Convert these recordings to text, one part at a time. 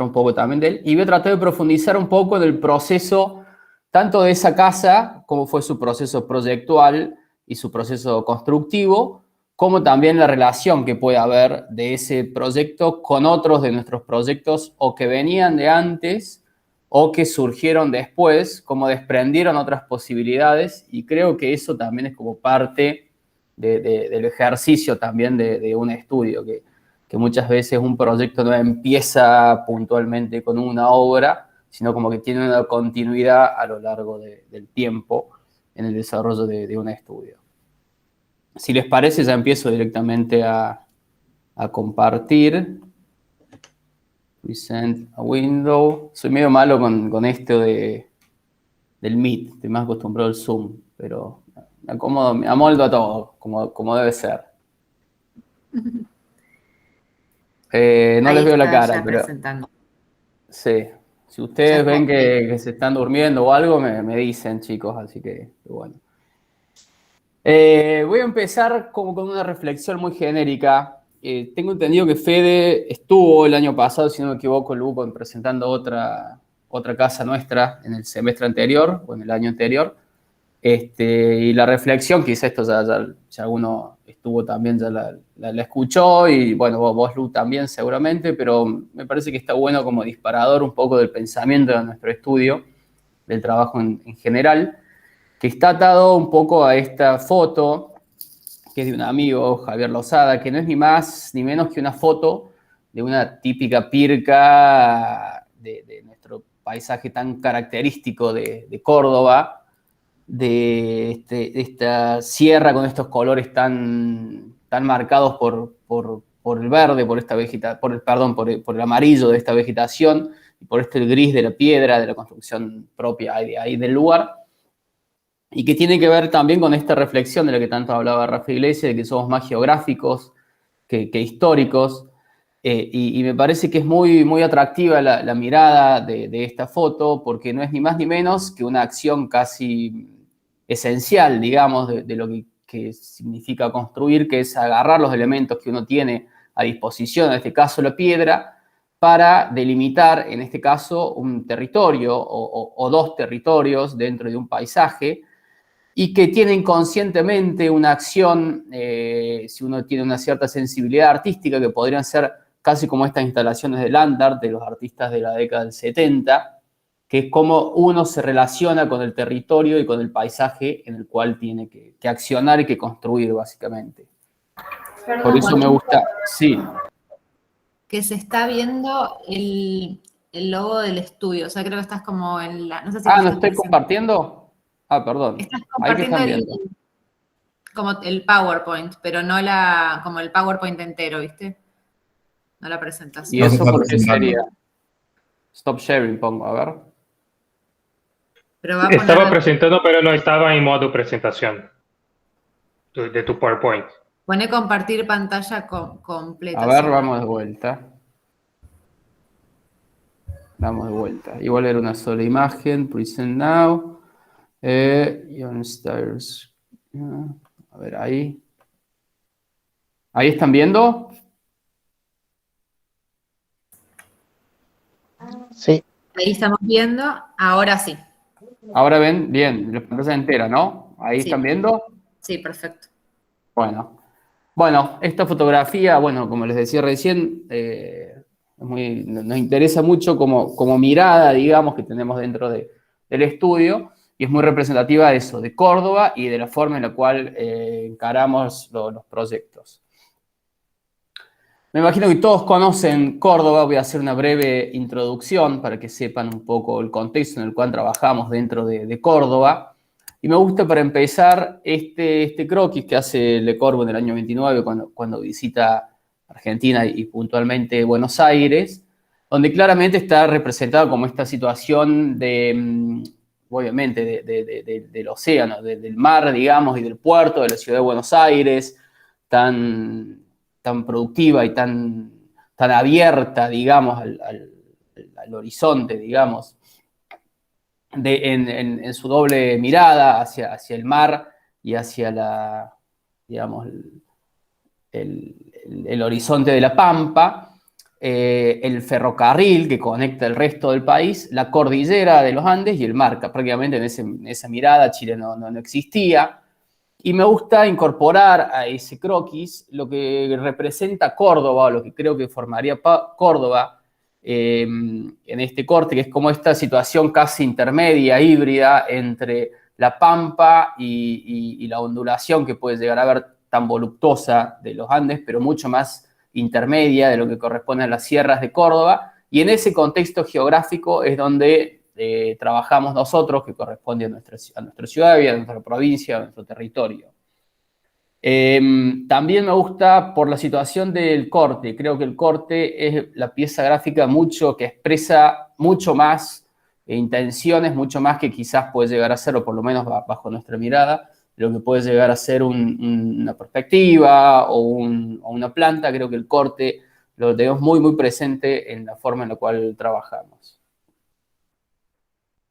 un poco también de él, y voy a tratar de profundizar un poco en el proceso tanto de esa casa, cómo fue su proceso proyectual y su proceso constructivo, como también la relación que puede haber de ese proyecto con otros de nuestros proyectos o que venían de antes o que surgieron después, como desprendieron otras posibilidades, y creo que eso también es como parte del ejercicio también de un estudio, que muchas veces un proyecto no empieza puntualmente con una obra, sino como que tiene una continuidad a lo largo del tiempo en el desarrollo de un estudio. Si les parece, ya empiezo directamente a compartir. Present a window. Soy medio malo con esto del Meet, estoy más acostumbrado al Zoom, pero me acomodo, me amoldo a todo, como debe ser. No Ahí les veo la está cara, ya pero presentando. sí. Si ustedes ven que se están durmiendo o algo, me dicen, chicos, así que bueno. Voy a empezar como con una reflexión muy genérica. Tengo entendido que Fede estuvo el año pasado, si no me equivoco, Luco, presentando otra casa nuestra en el semestre anterior o en el año anterior. Y la reflexión, quizá esto ya alguno estuvo también, ya la escuchó, y bueno, vos, Lu, también seguramente, pero me parece que está bueno como disparador un poco del pensamiento de nuestro estudio, del trabajo en general, que está atado un poco a esta foto, que es de un amigo, Javier Lozada, que no es ni más ni menos que una foto de una típica pirca de nuestro paisaje tan característico de Córdoba, de esta sierra con estos colores tan marcados por el verde, por esta por el amarillo de esta vegetación, y por el gris de la piedra, de la construcción propia ahí del lugar, y que tiene que ver también con esta reflexión de la que tanto hablaba Rafa Iglesias, de que somos más geográficos que históricos. Y me parece que es muy atractiva la mirada de esta foto, porque no es ni más ni menos que una acción casi esencial, digamos, de lo que significa construir, que es agarrar los elementos que uno tiene a disposición, en este caso la piedra, para delimitar, en este caso, un territorio o dos territorios dentro de un paisaje, y que tienen conscientemente una acción, si uno tiene una cierta sensibilidad artística, que podrían ser casi como estas instalaciones de land art de los artistas de la década del 70, que es como uno se relaciona con el territorio y con el paisaje en el cual tiene que accionar y que construir, básicamente. Por eso me gusta, sí. Que se está viendo el logo del estudio. O sea, creo que estás como en la... No sé si lo ¿No estás estoy presentando. compartiendo? Perdón. Estás Ahí que compartiendo están viendo. como el PowerPoint, pero no como el PowerPoint entero, ¿viste? No la presentación. ¿Y eso por qué sería? Stop sharing, pongo, a ver. Pero va a Estaba poner... presentando, pero no estaba en modo presentación de tu PowerPoint. Pone compartir pantalla completa. A ver, ¿Sí? vamos de vuelta. Damos de vuelta. Igual era una sola imagen. Present now. Stars. A ver, ahí. ¿Ahí están viendo? Sí. Ahí estamos viendo. Ahora sí. Ahora ven, bien, la pantalla entera, ¿no? Ahí Sí. están viendo. Sí, perfecto. Bueno, esta fotografía, bueno, como les decía recién, nos interesa mucho como mirada, digamos, que tenemos dentro del estudio, y es muy representativa de eso, de Córdoba y de la forma en la cual encaramos los proyectos. Me imagino que todos conocen Córdoba. Voy a hacer una breve introducción para que sepan un poco el contexto en el cual trabajamos dentro de Córdoba. Y me gusta, para empezar, este croquis que hace Le Corbusier en el año 29 cuando visita Argentina y puntualmente Buenos Aires, donde claramente está representada como esta situación obviamente, del océano, del mar, digamos, y del puerto de la ciudad de Buenos Aires, tan productiva y tan abierta, digamos, al horizonte, digamos, en su doble mirada hacia el mar y hacia digamos, el horizonte de la pampa. el ferrocarril que conecta el resto del país, la cordillera de los Andes y el mar, que prácticamente en esa mirada Chile no existía. Y me gusta incorporar a ese croquis lo que representa Córdoba, o lo que creo que formaría Córdoba en este corte, que es como esta situación casi intermedia, híbrida, entre la pampa y la ondulación que puede llegar a ver tan voluptuosa de los Andes, pero mucho más intermedia de lo que corresponde a las sierras de Córdoba. Y en ese contexto geográfico es donde trabajamos nosotros, que corresponde a nuestra ciudad, a nuestra provincia, a nuestro territorio. También me gusta por la situación del corte. Creo que el corte es la pieza gráfica que expresa mucho más intenciones, mucho más que quizás puede llegar a ser, o por lo menos bajo nuestra mirada, lo que puede llegar a ser una perspectiva o una planta. Creo que el corte lo tenemos muy presente en la forma en la cual trabajamos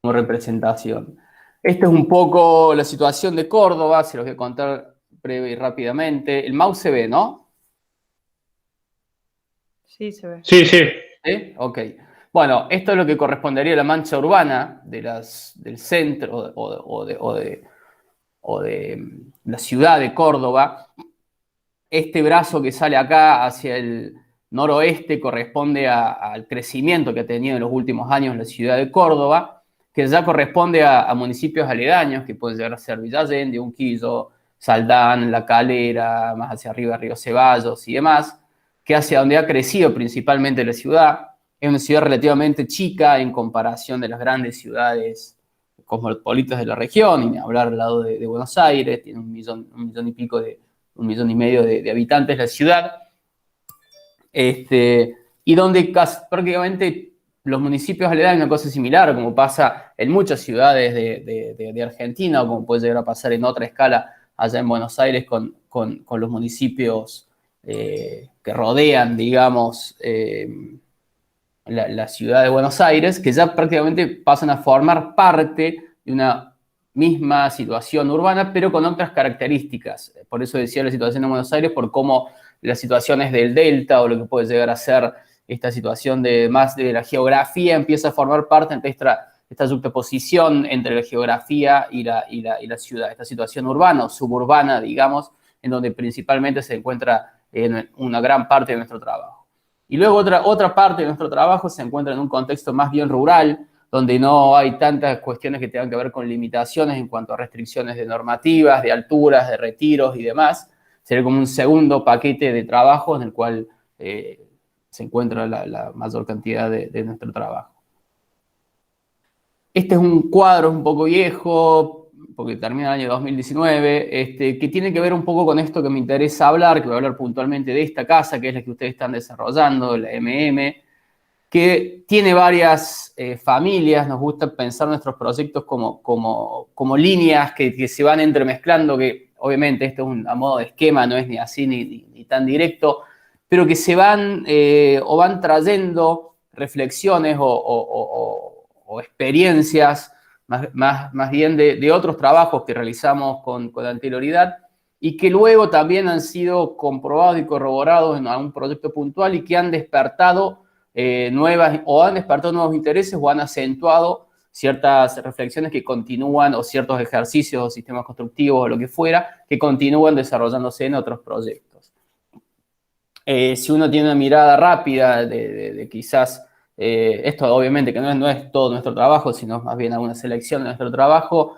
como representación. Esta es un poco la situación de Córdoba, se los voy a contar breve y rápidamente. El mouse se ve, ¿no? Sí, se ve. Sí, sí. ¿Sí? Ok. Bueno, esto es lo que correspondería a la mancha urbana del centro o de la ciudad de Córdoba. Este brazo que sale acá hacia el noroeste corresponde al crecimiento que ha tenido en los últimos años la ciudad de Córdoba, que ya corresponde a municipios aledaños, que pueden llegar a ser Villa Allende, Unquillo, Saldán, La Calera, más hacia arriba Río Ceballos y demás, que hacia donde ha crecido principalmente la ciudad. Es una ciudad relativamente chica en comparación de las grandes ciudades cosmopolitas de la región, y ni hablar al lado de Buenos Aires, tiene un millón y medio de habitantes la ciudad, y donde prácticamente los municipios aledaños, una cosa similar, como pasa en muchas ciudades de Argentina, o como puede llegar a pasar en otra escala allá en Buenos Aires con los municipios que rodean, digamos, la ciudad de Buenos Aires, que ya prácticamente pasan a formar parte de una misma situación urbana, pero con otras características. Por eso decía la situación de Buenos Aires, por cómo las situaciones del delta, o lo que puede llegar a ser esta situación más de la geografía, empieza a formar parte de esta juxtaposición entre la geografía y la ciudad, esta situación urbana o suburbana, digamos, en donde principalmente se encuentra una gran parte de nuestro trabajo. Y luego otra parte de nuestro trabajo se encuentra en un contexto más bien rural, donde no hay tantas cuestiones que tengan que ver con limitaciones en cuanto a restricciones de normativas, de alturas, de retiros y demás. Sería como un segundo paquete de trabajo en el cual se encuentra la mayor cantidad de nuestro trabajo. Este es un cuadro un poco viejo, porque termina el año 2019, que tiene que ver un poco con esto que me interesa hablar, que voy a hablar puntualmente de esta casa, que es la que ustedes están desarrollando, la MM, que tiene varias familias. Nos gusta pensar nuestros proyectos como líneas que se van entremezclando, que obviamente esto es a modo de esquema, no es ni así ni tan directo, pero que se van o van trayendo reflexiones o experiencias más bien de otros trabajos que realizamos con anterioridad, y que luego también han sido comprobados y corroborados en algún proyecto puntual, y que han despertado nuevos intereses, o han acentuado ciertas reflexiones que continúan, o ciertos ejercicios o sistemas constructivos o lo que fuera, que continúan desarrollándose en otros proyectos. Si uno tiene una mirada rápida de quizás, esto obviamente que no es todo nuestro trabajo, sino más bien alguna selección de nuestro trabajo,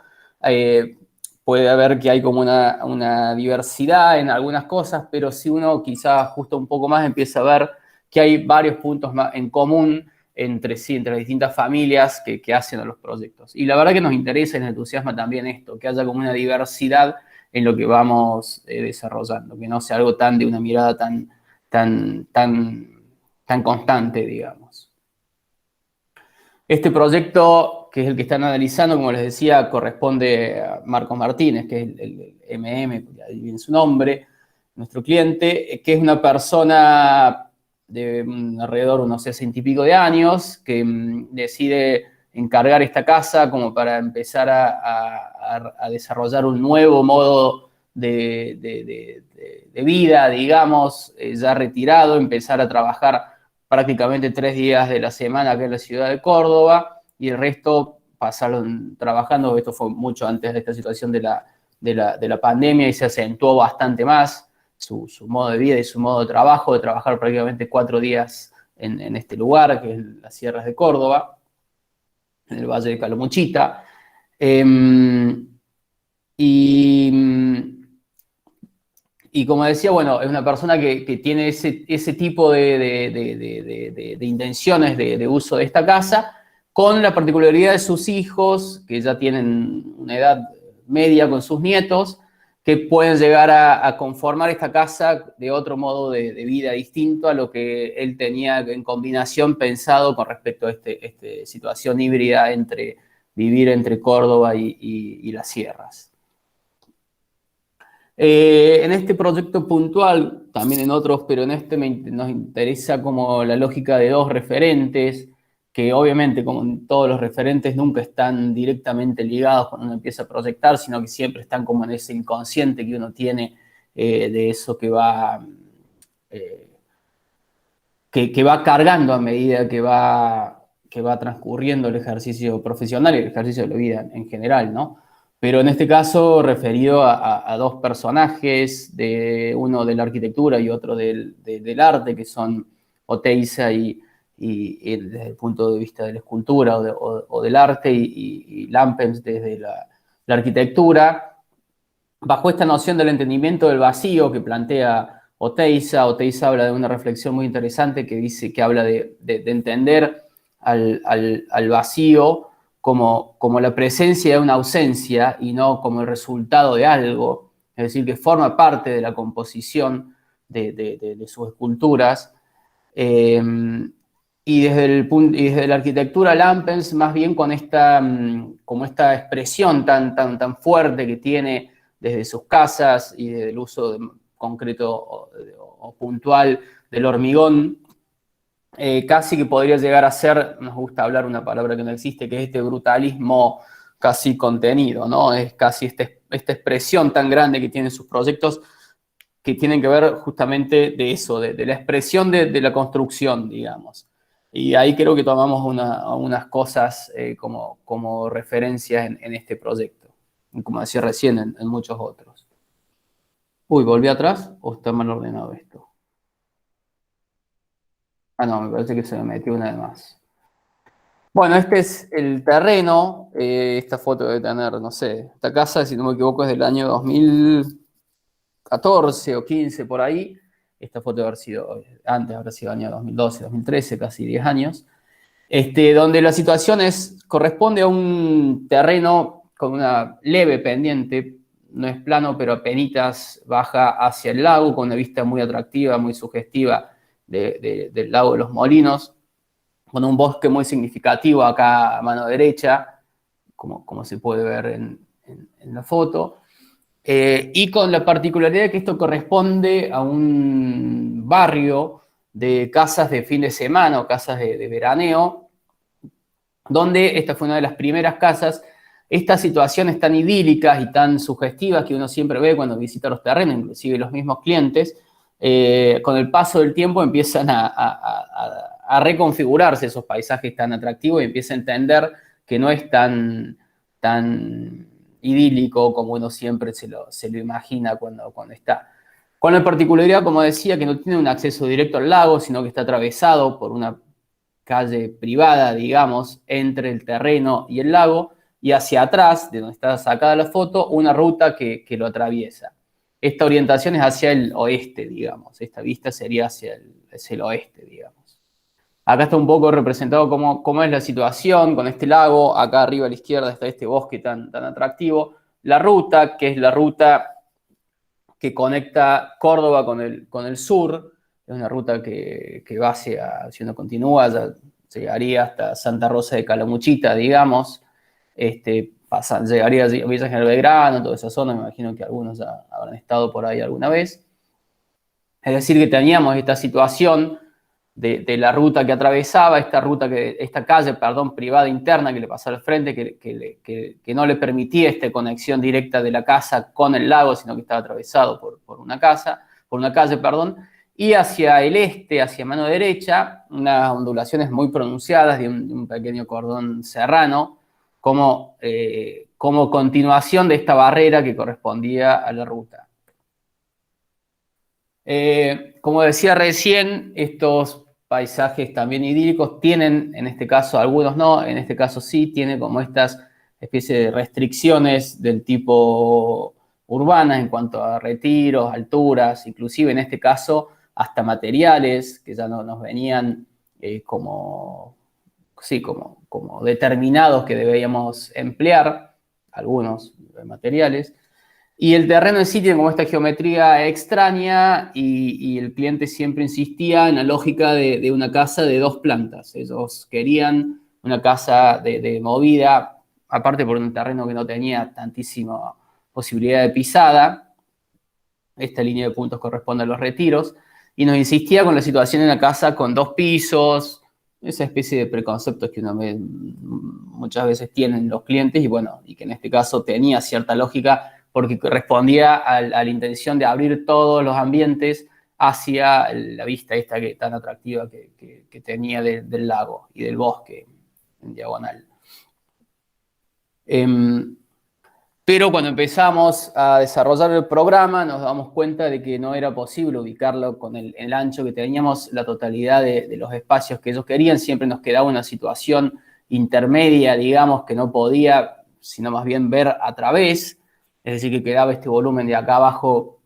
puede haber que hay como una diversidad en algunas cosas, pero si uno quizás ajusta un poco más, empieza a ver que hay varios puntos más en común entre las distintas familias que hacen a los proyectos. Y la verdad que nos interesa y nos entusiasma también esto, que haya como una diversidad en lo que vamos desarrollando, que no sea algo de una mirada tan constante, digamos. Este proyecto, que es el que están analizando, como les decía, corresponde a Marcos Martínez, que es el MM, ahí viene su nombre, nuestro cliente, que es una persona de alrededor de unos 60 y pico de años, que decide encargar esta casa como para empezar a desarrollar un nuevo modo de vida, digamos, ya retirado, empezar a trabajar prácticamente 3 días de la semana acá en la ciudad de Córdoba y el resto pasaron trabajando. Esto fue mucho antes de esta situación de la pandemia y se acentuó bastante más su modo de vida y su modo de trabajar prácticamente 4 días en este lugar, que es las Sierras de Córdoba, en el Valle de Calamuchita. Y como decía, bueno, es una persona que tiene ese tipo de intenciones de uso de esta casa, con la particularidad de sus hijos, que ya tienen una edad media con sus nietos, que pueden llegar a conformar esta casa de otro modo de vida distinto a lo que él tenía en combinación pensado con respecto a esta situación híbrida entre vivir entre Córdoba y las sierras. En este proyecto puntual, también en otros, pero en este nos interesa como la lógica de 2 referentes, que obviamente, como en todos los referentes, nunca están directamente ligados cuando uno empieza a proyectar, sino que siempre están como en ese inconsciente que uno tiene de eso que va cargando a medida que va transcurriendo el ejercicio profesional y el ejercicio de la vida en general, ¿no? Pero en este caso referido a 2 personajes, uno de la arquitectura y otro del arte, que son Oteiza y desde el punto de vista de la escultura o del arte, y Lampens desde la arquitectura, bajo esta noción del entendimiento del vacío que plantea Oteiza. Oteiza habla de una reflexión muy interesante que habla de entender al vacío como la presencia de una ausencia y no como el resultado de algo, es decir, que forma parte de la composición de sus esculturas. Y desde la arquitectura, Lampens, más bien con como esta expresión tan fuerte que tiene desde sus casas y desde el uso concreto o puntual del hormigón, casi que podría llegar a ser, nos gusta hablar una palabra que no existe, que es este brutalismo casi contenido, ¿no? Es casi esta expresión tan grande que tienen sus proyectos, que tienen que ver justamente de eso, de la expresión de la construcción, digamos. Y ahí creo que tomamos unas cosas como referencias en este proyecto, como decía recién, en muchos otros. Uy, ¿volví atrás o está mal ordenado esto? Ah, no, me parece que se me metió una de más. Bueno, este es el terreno. Esta foto debe tener, no sé, esta casa, si no me equivoco, es del año 2014 o 15 por ahí. Esta foto debe haber sido antes, habrá sido año 2012, 2013, casi 10 años. Donde la situación corresponde a un terreno con una leve pendiente, no es plano, pero apenitas baja hacia el lago, con una vista muy atractiva, muy sugestiva del lago de los Molinos, con un bosque muy significativo acá a mano derecha, como se puede ver en la foto, y con la particularidad que esto corresponde a un barrio de casas de fin de semana o casas de veraneo, donde esta fue una de las primeras casas. Estas situaciones tan idílicas y tan sugestivas que uno siempre ve cuando visita los terrenos, inclusive los mismos clientes, con el paso del tiempo empiezan a reconfigurarse esos paisajes tan atractivos y empieza a entender que no es tan idílico como uno siempre se lo imagina cuando está. Con la particularidad, como decía, que no tiene un acceso directo al lago, sino que está atravesado por una calle privada, digamos, entre el terreno y el lago, y hacia atrás, de donde está sacada la foto, una ruta que lo atraviesa. Esta orientación es hacia el oeste, digamos. Esta vista sería hacia el oeste, digamos. Acá está un poco representado cómo es la situación con este lago. Acá arriba a la izquierda está este bosque tan atractivo. La ruta, que es la ruta que conecta Córdoba con el sur, es una ruta que va hacia, si uno continúa, ya llegaría hasta Santa Rosa de Calamuchita, digamos. Llegaría a Villa General Belgrano, toda esa zona, me imagino que algunos ya habrán estado por ahí alguna vez. Es decir, que teníamos esta situación de la ruta que atravesaba, esta calle privada interna que le pasaba al frente, que no le permitía esta conexión directa de la casa con el lago, sino que estaba atravesado por una calle, y hacia el este, hacia mano derecha, unas ondulaciones muy pronunciadas de un pequeño cordón serrano, como continuación de esta barrera que correspondía a la ruta. Como decía recién, estos paisajes también idílicos tienen, en este caso algunos no, en este caso sí, tienen como estas especies de restricciones del tipo urbanas en cuanto a retiros, alturas, inclusive en este caso hasta materiales que ya no, nos venían como determinados que debíamos emplear, algunos materiales. Y el terreno en sí tiene como esta geometría extraña y el cliente siempre insistía en la lógica de una casa de 2 plantas. Ellos querían una casa de movida, aparte por un terreno que no tenía tantísima posibilidad de pisada. Esta línea de puntos corresponde a los retiros. Y nos insistía con la situación en la casa con 2 pisos, esa especie de preconceptos que uno ve, muchas veces tienen los clientes y bueno, y que en este caso tenía cierta lógica porque respondía a la intención de abrir todos los ambientes hacia la vista esta tan atractiva que tenía del lago y del bosque en diagonal. Pero cuando empezamos a desarrollar el programa nos damos cuenta de que no era posible ubicarlo con el ancho que teníamos, la totalidad de los espacios que ellos querían. Siempre nos quedaba una situación intermedia, digamos, que no podía, sino más bien ver a través. Es decir, que quedaba este volumen de acá abajo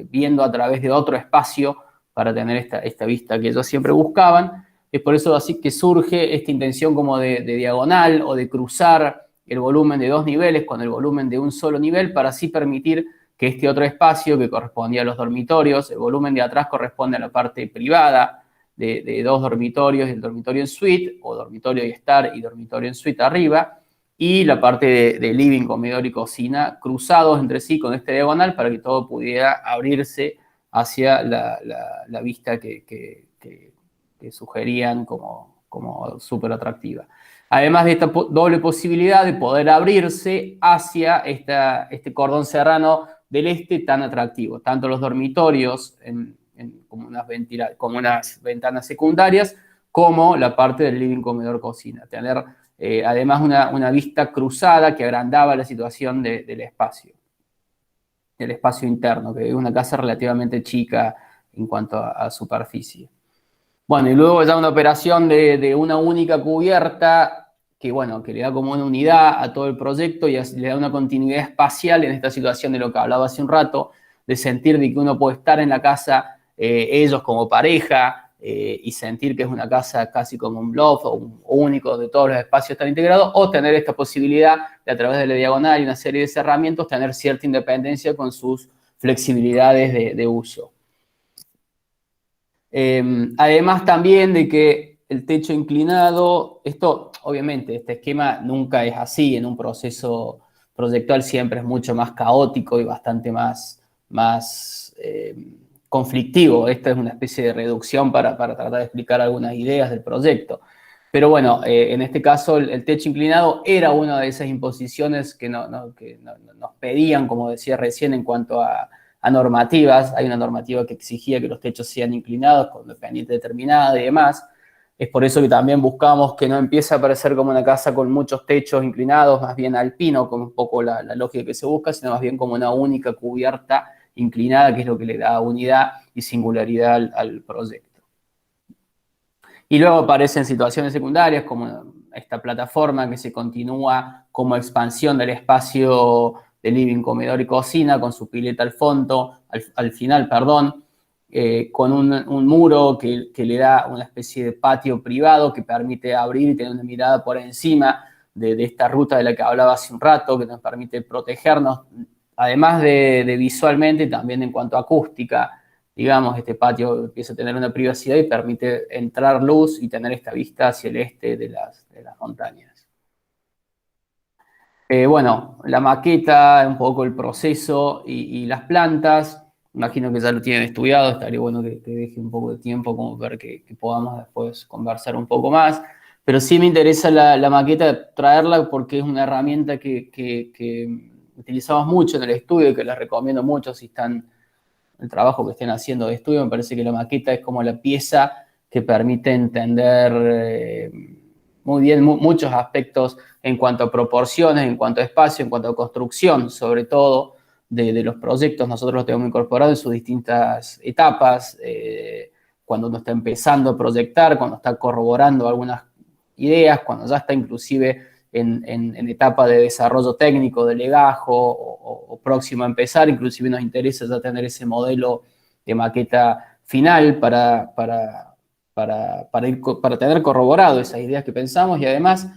viendo a través de otro espacio para tener esta vista que ellos siempre buscaban. Es por eso así que surge esta intención como de diagonal o de cruzar el volumen de 2 niveles con el volumen de un solo nivel para así permitir que este otro espacio que correspondía a los dormitorios, el volumen de atrás corresponde a la parte privada de 2 dormitorios, el dormitorio en suite o dormitorio y estar y dormitorio en suite arriba, y la parte de living, comedor y cocina cruzados entre sí con este diagonal para que todo pudiera abrirse hacia la vista que sugerían como súper atractiva. Además de esta doble posibilidad de poder abrirse hacia este cordón serrano del este tan atractivo, tanto los dormitorios como unas ventanas secundarias, como la parte del living, comedor, cocina. Tener además una vista cruzada que agrandaba la situación del espacio interno, que es una casa relativamente chica en cuanto a superficie. Bueno, y luego ya una operación de una única cubierta que, bueno, que le da como una unidad a todo el proyecto y le da una continuidad espacial en esta situación de lo que hablaba hace un rato, de sentir de que uno puede estar en la casa, ellos como pareja, y sentir que es una casa casi como un block o un único de todos los espacios están integrados, o tener esta posibilidad de a través de la diagonal y una serie de cerramientos tener cierta independencia con sus flexibilidades de uso. Además también de que el techo inclinado, esto obviamente, este esquema nunca es así, en un proceso proyectual siempre es mucho más caótico y bastante más conflictivo. Esta es una especie de reducción para tratar de explicar algunas ideas del proyecto. Pero bueno, en este caso el techo inclinado era una de esas imposiciones que nos pedían, como decía recién, en cuanto a normativas. Hay una normativa que exigía que los techos sean inclinados con pendiente determinada y demás. Es por eso que también buscamos que no empiece a aparecer como una casa con muchos techos inclinados, más bien alpino, como un poco la lógica que se busca, sino más bien como una única cubierta inclinada, que es lo que le da unidad y singularidad al proyecto. Y luego aparecen situaciones secundarias como esta plataforma que se continúa como expansión del espacio de living, comedor y cocina, con su pileta al fondo, al final, perdón, con un muro que le da una especie de patio privado que permite abrir y tener una mirada por encima de esta ruta de la que hablaba hace un rato, que nos permite protegernos, además de visualmente, también en cuanto a acústica. Digamos, este patio empieza a tener una privacidad y permite entrar luz y tener esta vista hacia el este de las montañas. Bueno, la maqueta, un poco el proceso y las plantas, imagino que ya lo tienen estudiado, estaría bueno que deje un poco de tiempo como ver que podamos después conversar un poco más, pero sí me interesa la maqueta, traerla porque es una herramienta que utilizamos mucho en el estudio y que les recomiendo mucho si están el trabajo que estén haciendo de estudio, me parece que la maqueta es como la pieza que permite entender muy bien muchos aspectos en cuanto a proporciones, en cuanto a espacio, en cuanto a construcción, sobre todo, de los proyectos. Nosotros los tenemos incorporados en sus distintas etapas, cuando uno está empezando a proyectar, cuando está corroborando algunas ideas, cuando ya está inclusive en etapa de desarrollo técnico, de legajo o próximo a empezar. Inclusive nos interesa ya tener ese modelo de maqueta final para tener corroborado esas ideas que pensamos, y además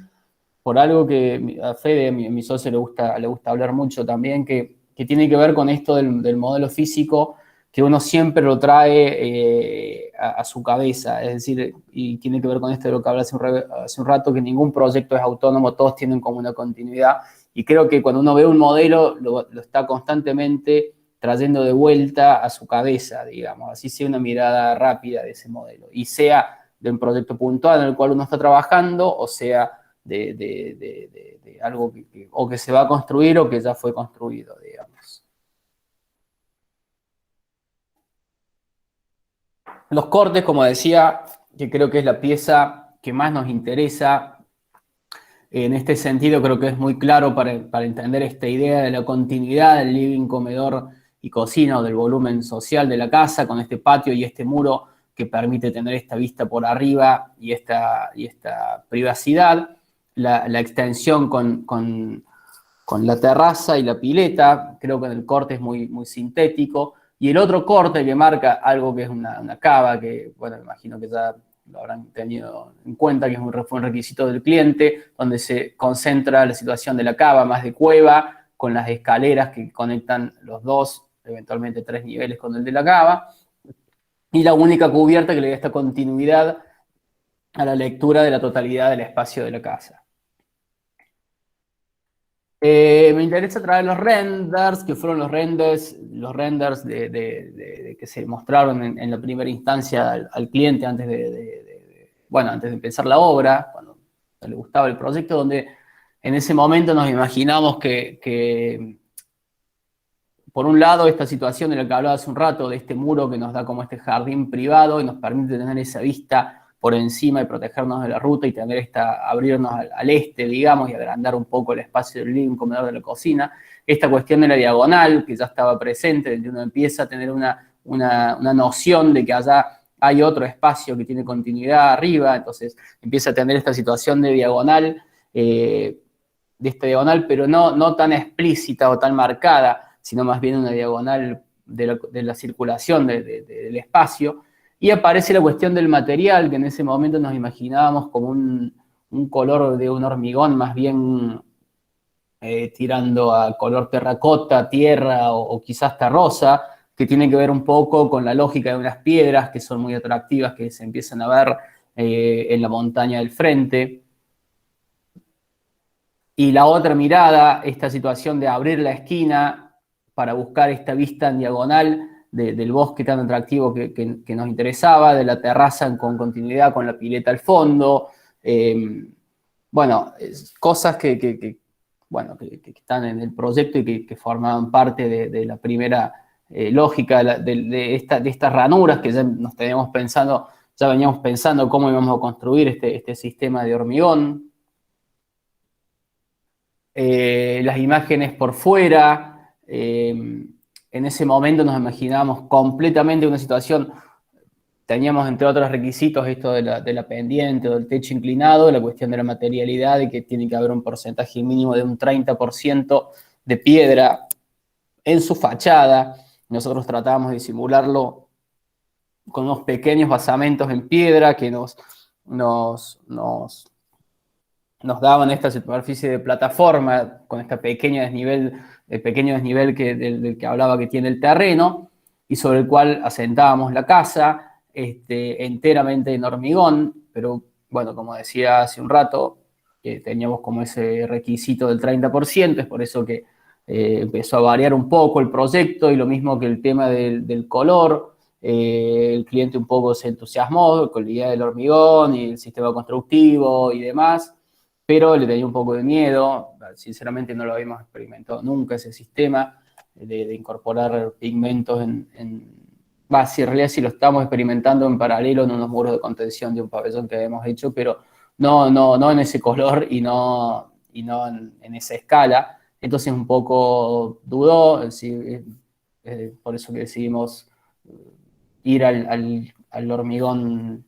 por algo que a Fede, mi socio, le gusta hablar mucho también, que tiene que ver con esto del modelo físico, que uno siempre lo trae a su cabeza, es decir, y tiene que ver con esto de lo que hablé hace un rato, que ningún proyecto es autónomo, todos tienen como una continuidad, y creo que cuando uno ve un modelo, lo está constantemente trayendo de vuelta a su cabeza, digamos, así sea una mirada rápida de ese modelo, y sea de un proyecto puntual en el cual uno está trabajando, o sea de algo o que se va a construir o que ya fue construido, digamos. Los cortes, como decía, que creo que es la pieza que más nos interesa. En este sentido, creo que es muy claro para entender esta idea de la continuidad del living, comedor y cocina, o del volumen social de la casa, con este patio y este muro que permite tener esta vista por arriba y esta privacidad. La extensión con la terraza y la pileta, creo que en el corte es muy, muy sintético. Y el otro corte que marca algo que es una cava, que, bueno, me imagino que ya lo habrán tenido en cuenta, que fue un requisito del cliente, donde se concentra la situación de la cava, más de cueva, con las escaleras que conectan los dos, eventualmente 3 niveles con el de la cava, y la única cubierta que le da esta continuidad a la lectura de la totalidad del espacio de la casa. Me interesa traer los renders, que fueron los renders que se mostraron en la primera instancia al cliente antes antes de empezar la obra, cuando le gustaba el proyecto, donde en ese momento nos imaginamos que por un lado, esta situación de la que hablaba hace un rato, de este muro que nos da como este jardín privado y nos permite tener esa vista por encima y protegernos de la ruta y tener abrirnos al este, digamos, y agrandar un poco el espacio del living, comedor, de la cocina. Esta cuestión de la diagonal, que ya estaba presente, donde uno empieza a tener una noción de que allá hay otro espacio que tiene continuidad arriba, entonces empieza a tener esta situación de diagonal, pero no tan explícita o tan marcada, sino más bien una diagonal de la circulación del espacio. Y aparece la cuestión del material, que en ese momento nos imaginábamos como un color de un hormigón, más bien tirando a color terracota, tierra o quizás hasta rosa, que tiene que ver un poco con la lógica de unas piedras que son muy atractivas, que se empiezan a ver en la montaña del frente. Y la otra mirada, esta situación de abrir la esquina para buscar esta vista en diagonal del bosque tan atractivo que nos interesaba, de la terraza con continuidad, con la pileta al fondo. Cosas que están en el proyecto y que formaban parte de la primera lógica de estas ranuras que ya veníamos pensando cómo íbamos a construir este sistema de hormigón. Las imágenes por fuera, en ese momento nos imaginábamos completamente una situación, teníamos entre otros requisitos esto de la pendiente o del techo inclinado, la cuestión de la materialidad, de que tiene que haber un porcentaje mínimo de un 30% de piedra en su fachada. Nosotros tratábamos de simularlo con unos pequeños basamentos en piedra que nos daban esta superficie de plataforma con este pequeño desnivel del que hablaba que tiene el terreno, y sobre el cual asentábamos la casa enteramente en hormigón, pero bueno, como decía hace un rato, teníamos como ese requisito del 30%, es por eso que empezó a variar un poco el proyecto, y lo mismo que el tema del color. El cliente un poco se entusiasmó con la idea del hormigón y el sistema constructivo y demás, pero le tenía un poco de miedo. Sinceramente no lo habíamos experimentado nunca ese sistema, de incorporar pigmentos sí, en realidad sí lo estamos experimentando en paralelo en unos muros de contención de un pabellón que habíamos hecho, pero no en ese color y no en esa escala. Entonces un poco dudó, por eso que decidimos ir al hormigón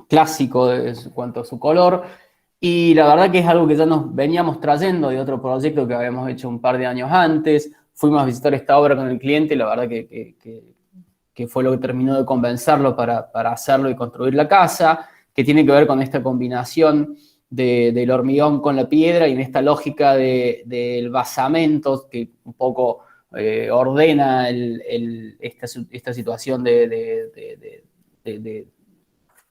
clásico en cuanto a su color. Y la verdad que es algo que ya nos veníamos trayendo de otro proyecto que habíamos hecho un par de años antes. Fuimos a visitar esta obra con el cliente y la verdad que fue lo que terminó de convencerlo para hacerlo y construir la casa, que tiene que ver con esta combinación del hormigón con la piedra y en esta lógica del basamento que un poco ordena esta situación de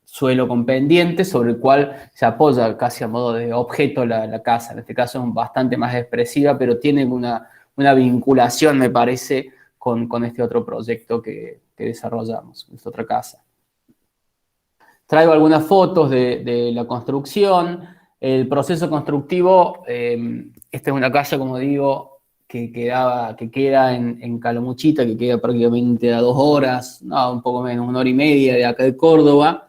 suelo con pendiente sobre el cual se apoya casi a modo de objeto la casa. En este caso es bastante más expresiva, pero tiene una vinculación, me parece, con este otro proyecto que desarrollamos, esta otra casa. Traigo algunas fotos de la construcción. El proceso constructivo, esta es una casa, como digo, que queda en Calamuchita, que queda prácticamente a 2 horas, no, un poco menos, 1 hora y media de acá de Córdoba.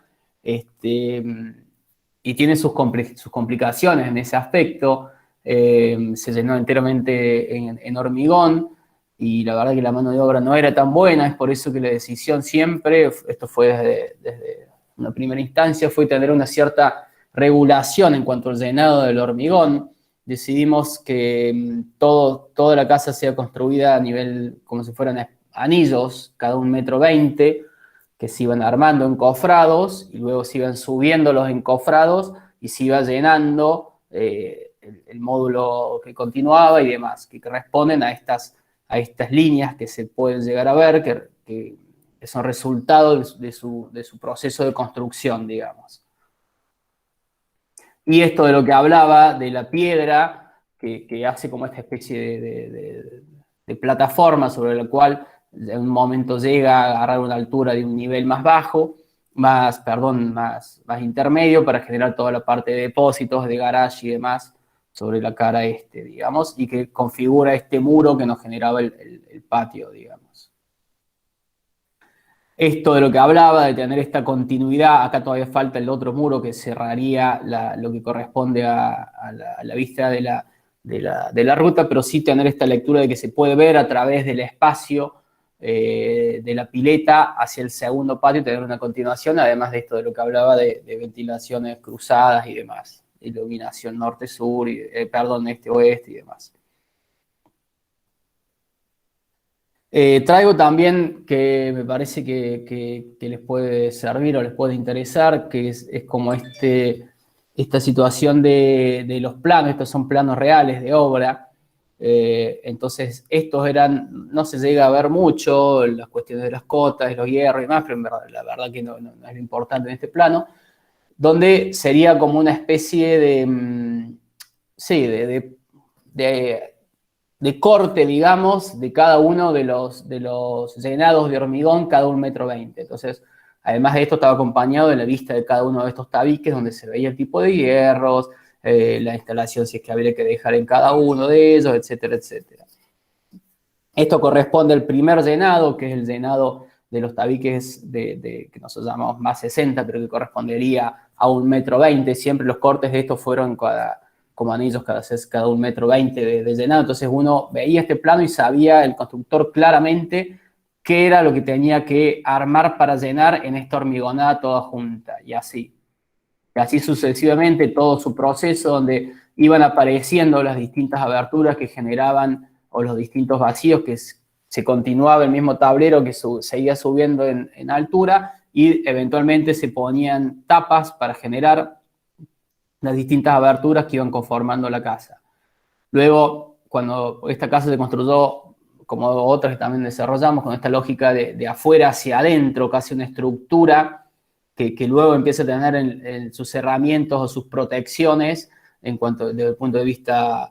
Y tiene sus complicaciones en ese aspecto. Se llenó enteramente en hormigón y la verdad que la mano de obra no era tan buena, es por eso que la decisión siempre, esto fue desde una primera instancia, fue tener una cierta regulación en cuanto al llenado del hormigón. Decidimos que toda la casa sea construida a nivel como si fueran anillos, cada 1,20 m, que se iban armando encofrados y luego se iban subiendo los encofrados y se iba llenando el módulo que continuaba y demás, que responden a estas líneas que se pueden llegar a ver, que son resultado de su proceso de construcción, digamos. Y esto de lo que hablaba, de la piedra, que hace como esta especie de plataforma sobre la cual en un momento llega a agarrar una altura de un nivel más bajo, más intermedio, para generar toda la parte de depósitos, de garage y demás sobre la cara digamos, y que configura este muro que nos generaba el patio, digamos. Esto de lo que hablaba, de tener esta continuidad, acá todavía falta el otro muro que cerraría lo que corresponde a la vista de la ruta, pero sí tener esta lectura de que se puede ver a través del espacio de la pileta hacia el segundo patio, tener una continuación, además de esto de lo que hablaba de ventilaciones cruzadas y demás, iluminación norte-sur, este-oeste y demás. Traigo también que me parece que les puede servir o les puede interesar, que es como esta situación de los planos. Estos son planos reales de obra. Entonces, no se llega a ver mucho, las cuestiones de las cotas, de los hierros y demás, pero en verdad, la verdad que no es lo importante en este plano, donde sería como una especie de corte, digamos, de cada uno de los llenados de hormigón, cada 1,20 m. Entonces, además de esto, estaba acompañado de la vista de cada uno de estos tabiques, donde se veía el tipo de hierros, la instalación, si es que habría que dejar en cada uno de ellos, etcétera, etcétera. Esto corresponde al primer llenado, que es el llenado de los tabiques que nosotros llamamos más 60, pero que correspondería a 1,20 m. Siempre los cortes de estos fueron como anillos cada 1,20 m de llenado. Entonces uno veía este plano y sabía el constructor claramente qué era lo que tenía que armar para llenar en esta hormigonada toda junta, y así sucesivamente todo su proceso, donde iban apareciendo las distintas aberturas que generaban, o los distintos vacíos, que se continuaba el mismo tablero que seguía subiendo en altura, y eventualmente se ponían tapas para generar las distintas aberturas que iban conformando la casa. Luego, cuando esta casa se construyó, como otras que también desarrollamos, con esta lógica de afuera hacia adentro, casi una estructura que luego empieza a tener en sus cerramientos o sus protecciones en cuanto desde el punto de vista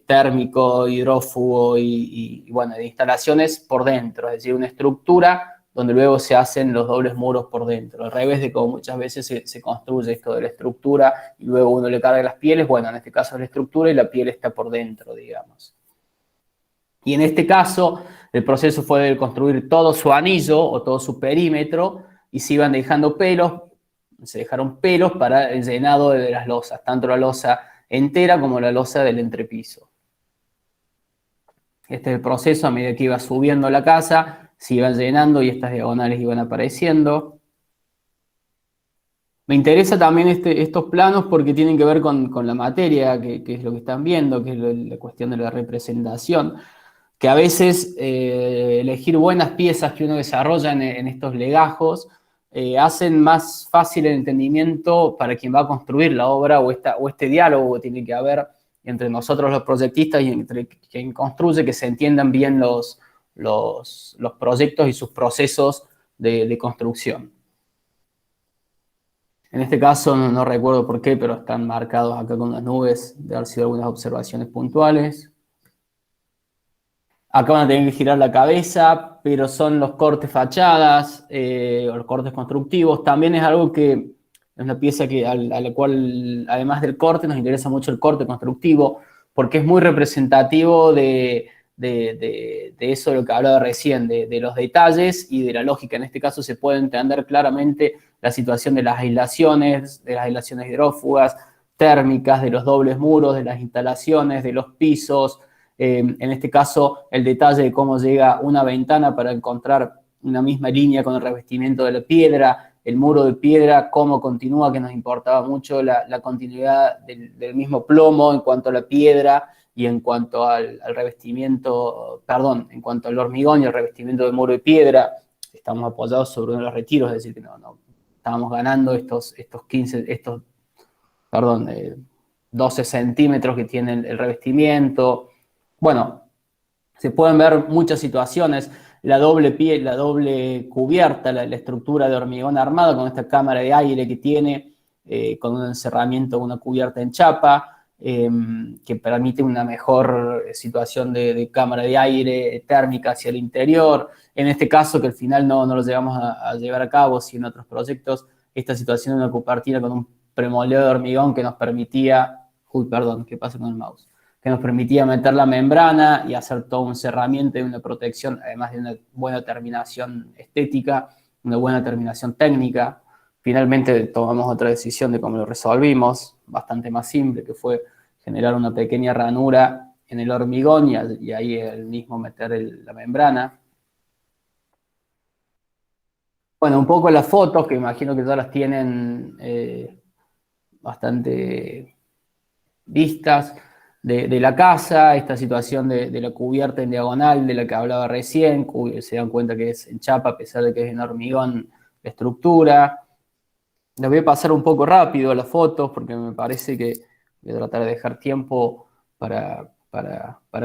térmico, hidrófugo y bueno, de instalaciones por dentro, es decir, una estructura donde luego se hacen los dobles muros por dentro, al revés de como muchas veces se construye esto de la estructura y luego uno le carga las pieles. Bueno, en este caso es la estructura y la piel está por dentro, digamos. Y en este caso, el proceso fue de construir todo su anillo o todo su perímetro y se iban dejando pelos, se dejaron pelos para el llenado de las losas, tanto la losa entera como la losa del entrepiso. Este es el proceso, a medida que iba subiendo la casa, se iban llenando y estas diagonales iban apareciendo. Me interesa también estos planos porque tienen que ver con la materia, que es lo que están viendo, que es la cuestión de la representación, que a veces elegir buenas piezas que uno desarrolla en estos legajos hacen más fácil el entendimiento para quien va a construir la obra o este diálogo que tiene que haber entre nosotros los proyectistas y entre quien construye, que se entiendan bien los proyectos y sus procesos de construcción. En este caso no recuerdo por qué, pero están marcados acá con las nubes, de haber sido algunas observaciones puntuales. Acá van a tener que girar la cabeza, pero son los cortes fachadas o los cortes constructivos. También es algo que es una pieza a la cual, además del corte, nos interesa mucho el corte constructivo, porque es muy representativo de eso de lo que hablaba recién, de los detalles y de la lógica. En este caso se puede entender claramente la situación de las aislaciones hidrófugas, térmicas, de los dobles muros, de las instalaciones, de los pisos. En este caso, el detalle de cómo llega una ventana para encontrar una misma línea con el revestimiento de la piedra, el muro de piedra, cómo continúa, que nos importaba mucho la continuidad del mismo plomo en cuanto a la piedra y en cuanto al revestimiento, perdón, en cuanto al hormigón y el revestimiento del muro de piedra. Estamos apoyados sobre uno de los retiros, es decir, que no estábamos ganando estos 12 centímetros que tiene el revestimiento. Bueno, se pueden ver muchas situaciones, la doble cubierta, la estructura de hormigón armado con esta cámara de aire que tiene, con un encerramiento, una cubierta en chapa, que permite una mejor situación de cámara de aire térmica hacia el interior. En este caso, que al final no lo llegamos a llevar a cabo, sino en otros proyectos, esta situación de una cupertina con un premoleo de hormigón que nos permitía, ¿qué pasa con el mouse? Que nos permitía meter la membrana y hacer todo un cerramiento y una protección, además de una buena terminación estética, una buena terminación técnica. Finalmente tomamos otra decisión de cómo lo resolvimos, bastante más simple, que fue generar una pequeña ranura en el hormigón y ahí el mismo meter la membrana. Bueno, un poco las fotos, que imagino que todas las tienen bastante vistas, de la casa, esta situación de la cubierta en diagonal de la que hablaba recién, se dan cuenta que es en chapa a pesar de que es en hormigón la estructura. Les voy a pasar un poco rápido las fotos porque me parece que voy a tratar de dejar tiempo para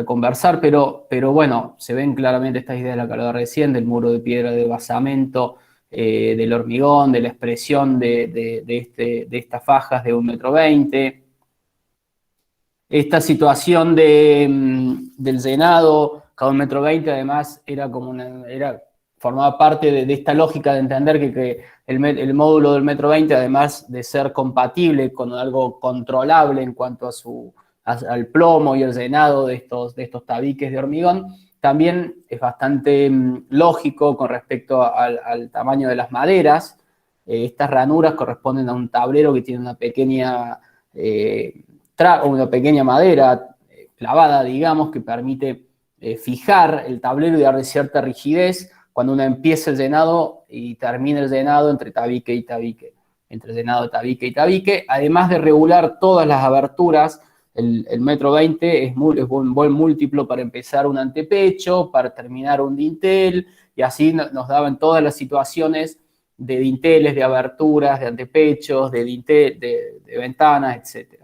conversar, pero bueno, se ven claramente estas ideas de la que hablaba recién, del muro de piedra de basamento, del hormigón, de la expresión de estas fajas de 1,20 m. Esta situación del llenado cada 1,20 m además formaba parte de esta lógica de entender que el módulo del 1,20 m, además de ser compatible con algo controlable en cuanto al plomo y el llenado de estos tabiques de hormigón, también es bastante lógico con respecto al tamaño de las maderas. Estas ranuras corresponden a un tablero que tiene una pequeña madera clavada, digamos, que permite fijar el tablero y darle cierta rigidez cuando uno empieza el llenado y termina el llenado entre tabique y tabique, entre llenado de tabique y tabique, además de regular todas las aberturas. El 1,20 m es un buen múltiplo para empezar un antepecho, para terminar un dintel, y así nos daban todas las situaciones de dinteles, de aberturas, de antepechos, de ventanas, etc.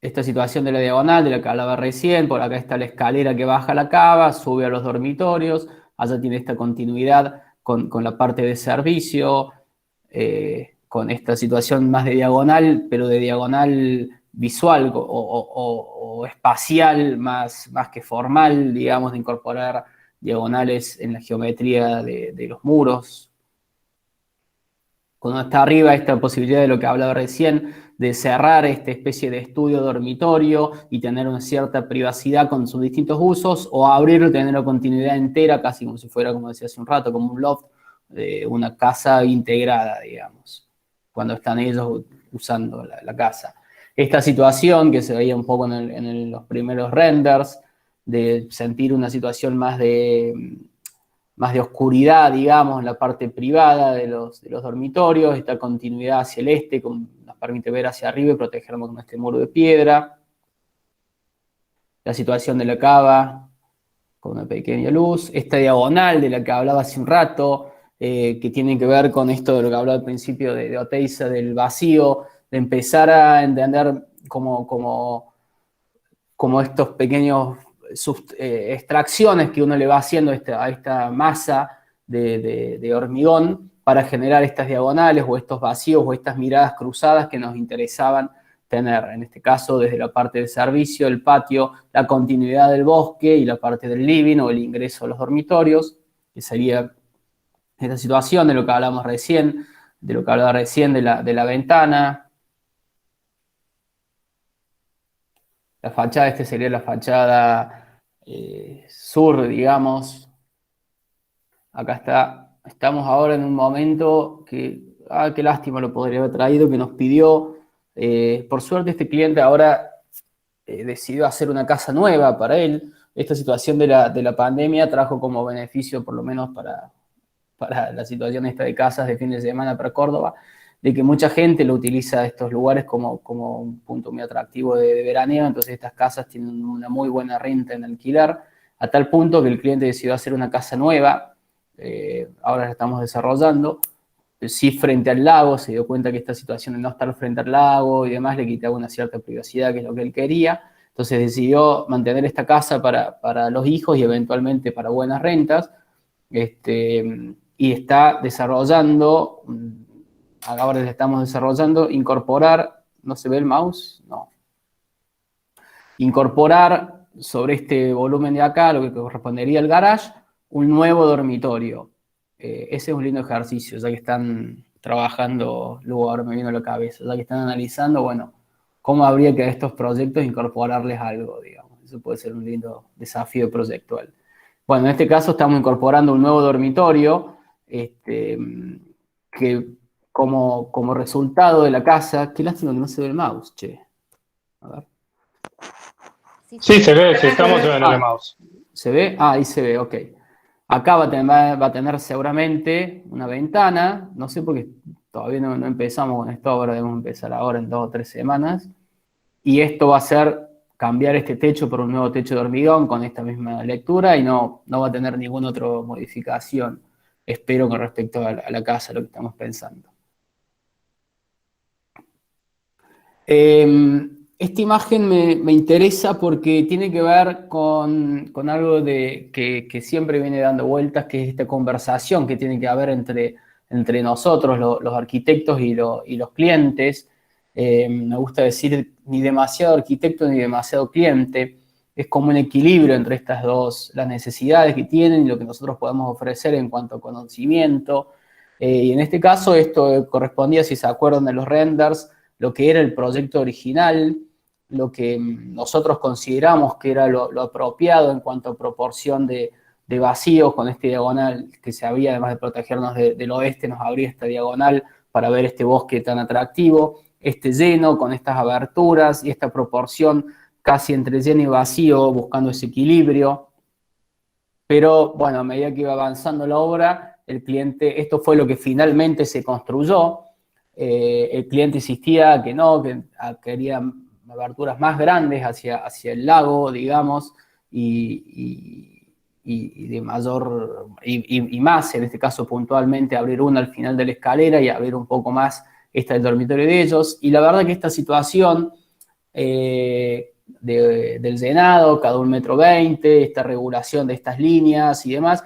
Esta situación de la diagonal, de la que hablaba recién, por acá está la escalera que baja a la cava, sube a los dormitorios, allá tiene esta continuidad con la parte de servicio, con esta situación más de diagonal, pero de diagonal visual o espacial más que formal, digamos, de incorporar diagonales en la geometría de los muros. Cuando está arriba, esta posibilidad de lo que hablaba recién, de cerrar esta especie de estudio dormitorio y tener una cierta privacidad con sus distintos usos, o abrirlo y tener una continuidad entera, casi como si fuera, como decía hace un rato, como un loft, una casa integrada, digamos, cuando están ellos usando la casa. Esta situación que se veía un poco en los primeros renders, de sentir una situación más de oscuridad, digamos, en la parte privada de los dormitorios, esta continuidad hacia el este, nos permite ver hacia arriba y protegernos con este muro de piedra. La situación de la cava, con una pequeña luz. Esta diagonal de la que hablaba hace un rato, que tiene que ver con esto de lo que hablaba al principio de Oteiza, del vacío, de empezar a entender como estos pequeños extracciones que uno le va haciendo a esta masa de hormigón para generar estas diagonales o estos vacíos o estas miradas cruzadas que nos interesaban tener, en este caso desde la parte del servicio, el patio, la continuidad del bosque y la parte del living o el ingreso a los dormitorios, que sería esta situación de lo que hablamos recién, de lo que hablaba recién de la ventana. La fachada, este sería la fachada sur, digamos. Acá está. Estamos ahora en un momento que, qué lástima, lo podría haber traído, que nos pidió. Por suerte este cliente ahora decidió hacer una casa nueva para él. Esta situación de la pandemia trajo como beneficio, por lo menos para la situación esta de casas de fin de semana para Córdoba, de que mucha gente lo utiliza estos lugares como un punto muy atractivo de veraneo. Entonces estas casas tienen una muy buena renta en alquiler, a tal punto que el cliente decidió hacer una casa nueva, ahora la estamos desarrollando, sí frente al lago. Se dio cuenta que esta situación de no estar frente al lago y demás le quitaba una cierta privacidad, que es lo que él quería. Entonces decidió mantener esta casa para los hijos y eventualmente para buenas rentas, y está desarrollando, ahora le estamos desarrollando, incorporar, ¿no se ve el mouse? No. Incorporar sobre este volumen de acá, lo que correspondería al garage, un nuevo dormitorio. Ese es un lindo ejercicio, ya que están trabajando, luego ahora me vino a la cabeza, ya que están analizando, bueno, cómo habría que a estos proyectos incorporarles algo, digamos. Eso puede ser un lindo desafío proyectual. Bueno, en este caso estamos incorporando un nuevo dormitorio, que como resultado de la casa, qué lástima que no se ve el mouse, che. A ver. Sí, se ve, estamos en el mouse. ¿Se ve? Ahí se ve, ok. Acá va a tener seguramente una ventana, no sé por qué todavía no empezamos con esto, ahora debemos empezar ahora en 2 o 3 semanas, y esto va a ser cambiar este techo por un nuevo techo de hormigón con esta misma lectura y no va a tener ninguna otra modificación, espero, con respecto a la casa, lo que estamos pensando. Esta imagen me interesa porque tiene que ver con algo que siempre viene dando vueltas, que es esta conversación que tiene que haber entre nosotros, los arquitectos y los clientes. Me gusta decir ni demasiado arquitecto ni demasiado cliente. Es como un equilibrio entre estas dos, las necesidades que tienen y lo que nosotros podemos ofrecer en cuanto a conocimiento. Y en este caso esto correspondía, si se acuerdan de los renders, lo que era el proyecto original, lo que nosotros consideramos que era lo apropiado en cuanto a proporción de vacíos, con este diagonal que se abría, además de protegernos del oeste, nos abría esta diagonal para ver este bosque tan atractivo, este lleno con estas aberturas y esta proporción casi entre lleno y vacío, buscando ese equilibrio. Pero bueno, a medida que iba avanzando la obra, el cliente, esto fue lo que finalmente se construyó. El cliente insistía que no, que quería aberturas más grandes hacia el lago, digamos, y de mayor, y más, en este caso puntualmente, abrir una al final de la escalera y abrir un poco más el dormitorio de ellos. Y la verdad que esta situación del llenado, cada 1,20 m, esta regulación de estas líneas y demás,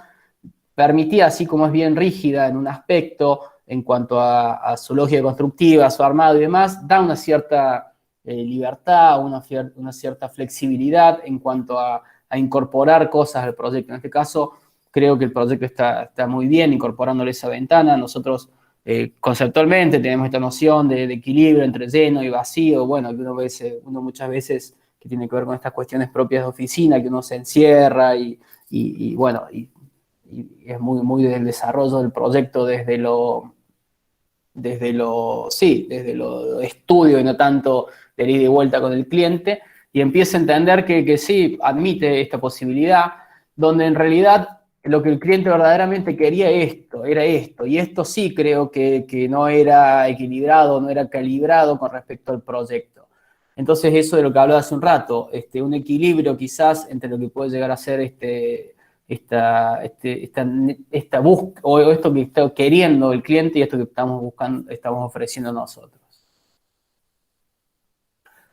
permitía, así como es bien rígida en un aspecto, en cuanto a su lógica constructiva, su armado y demás, da una cierta libertad, una cierta flexibilidad en cuanto a incorporar cosas al proyecto. En este caso, creo que el proyecto está muy bien incorporándole esa ventana. Nosotros Conceptualmente tenemos esta noción de equilibrio entre lleno y vacío, bueno, que uno muchas veces, que tiene que ver con estas cuestiones propias de oficina, que uno se encierra y bueno, y es muy del desarrollo del proyecto desde lo estudio y no tanto de ida y vuelta con el cliente, y empieza a entender que sí, admite esta posibilidad, donde en realidad lo que el cliente verdaderamente quería era esto, y esto sí creo que no era equilibrado, no era calibrado con respecto al proyecto. Entonces eso de lo que hablaba hace un rato, un equilibrio quizás entre lo que puede llegar a ser esta búsqueda, o esto que está queriendo el cliente y esto que estamos buscando, estamos ofreciendo nosotros.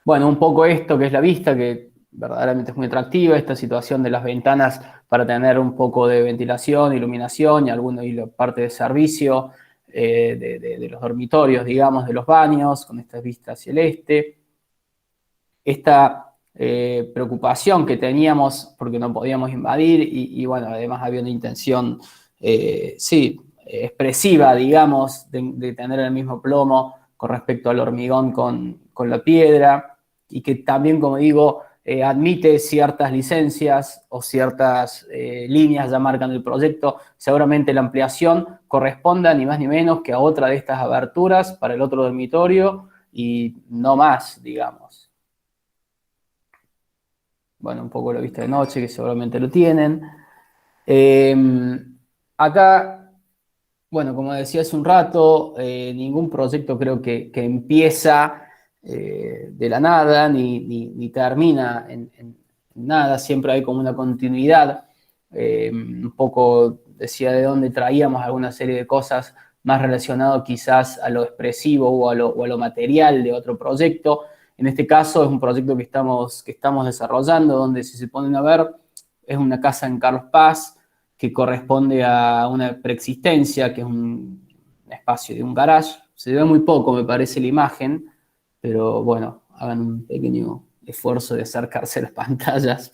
Bueno, un poco esto que es la vista, que verdaderamente es muy atractiva, esta situación de las ventanas para tener un poco de ventilación, iluminación y la parte de servicio de los dormitorios, digamos, de los baños, con esta vista hacia el este. Esta preocupación que teníamos porque no podíamos invadir y bueno, además había una intención, expresiva, digamos, de tener el mismo plomo con respecto al hormigón con la piedra y que también, como digo, admite ciertas licencias o ciertas líneas ya marcan el proyecto. Seguramente la ampliación corresponda ni más ni menos que a otra de estas aberturas para el otro dormitorio y no más, digamos. Bueno, un poco la vista de noche, que seguramente lo tienen. Acá, bueno, como decía hace un rato, ningún proyecto creo que empieza de la nada, ni termina en nada, siempre hay como una continuidad. Un poco decía de dónde traíamos alguna serie de cosas más relacionado quizás a lo expresivo o a lo material de otro proyecto. En este caso es un proyecto que estamos desarrollando, donde si se ponen a ver, es una casa en Carlos Paz que corresponde a una preexistencia, que es un espacio de un garage. Se ve muy poco, me parece, la imagen, pero bueno, hagan un pequeño esfuerzo de acercarse a las pantallas.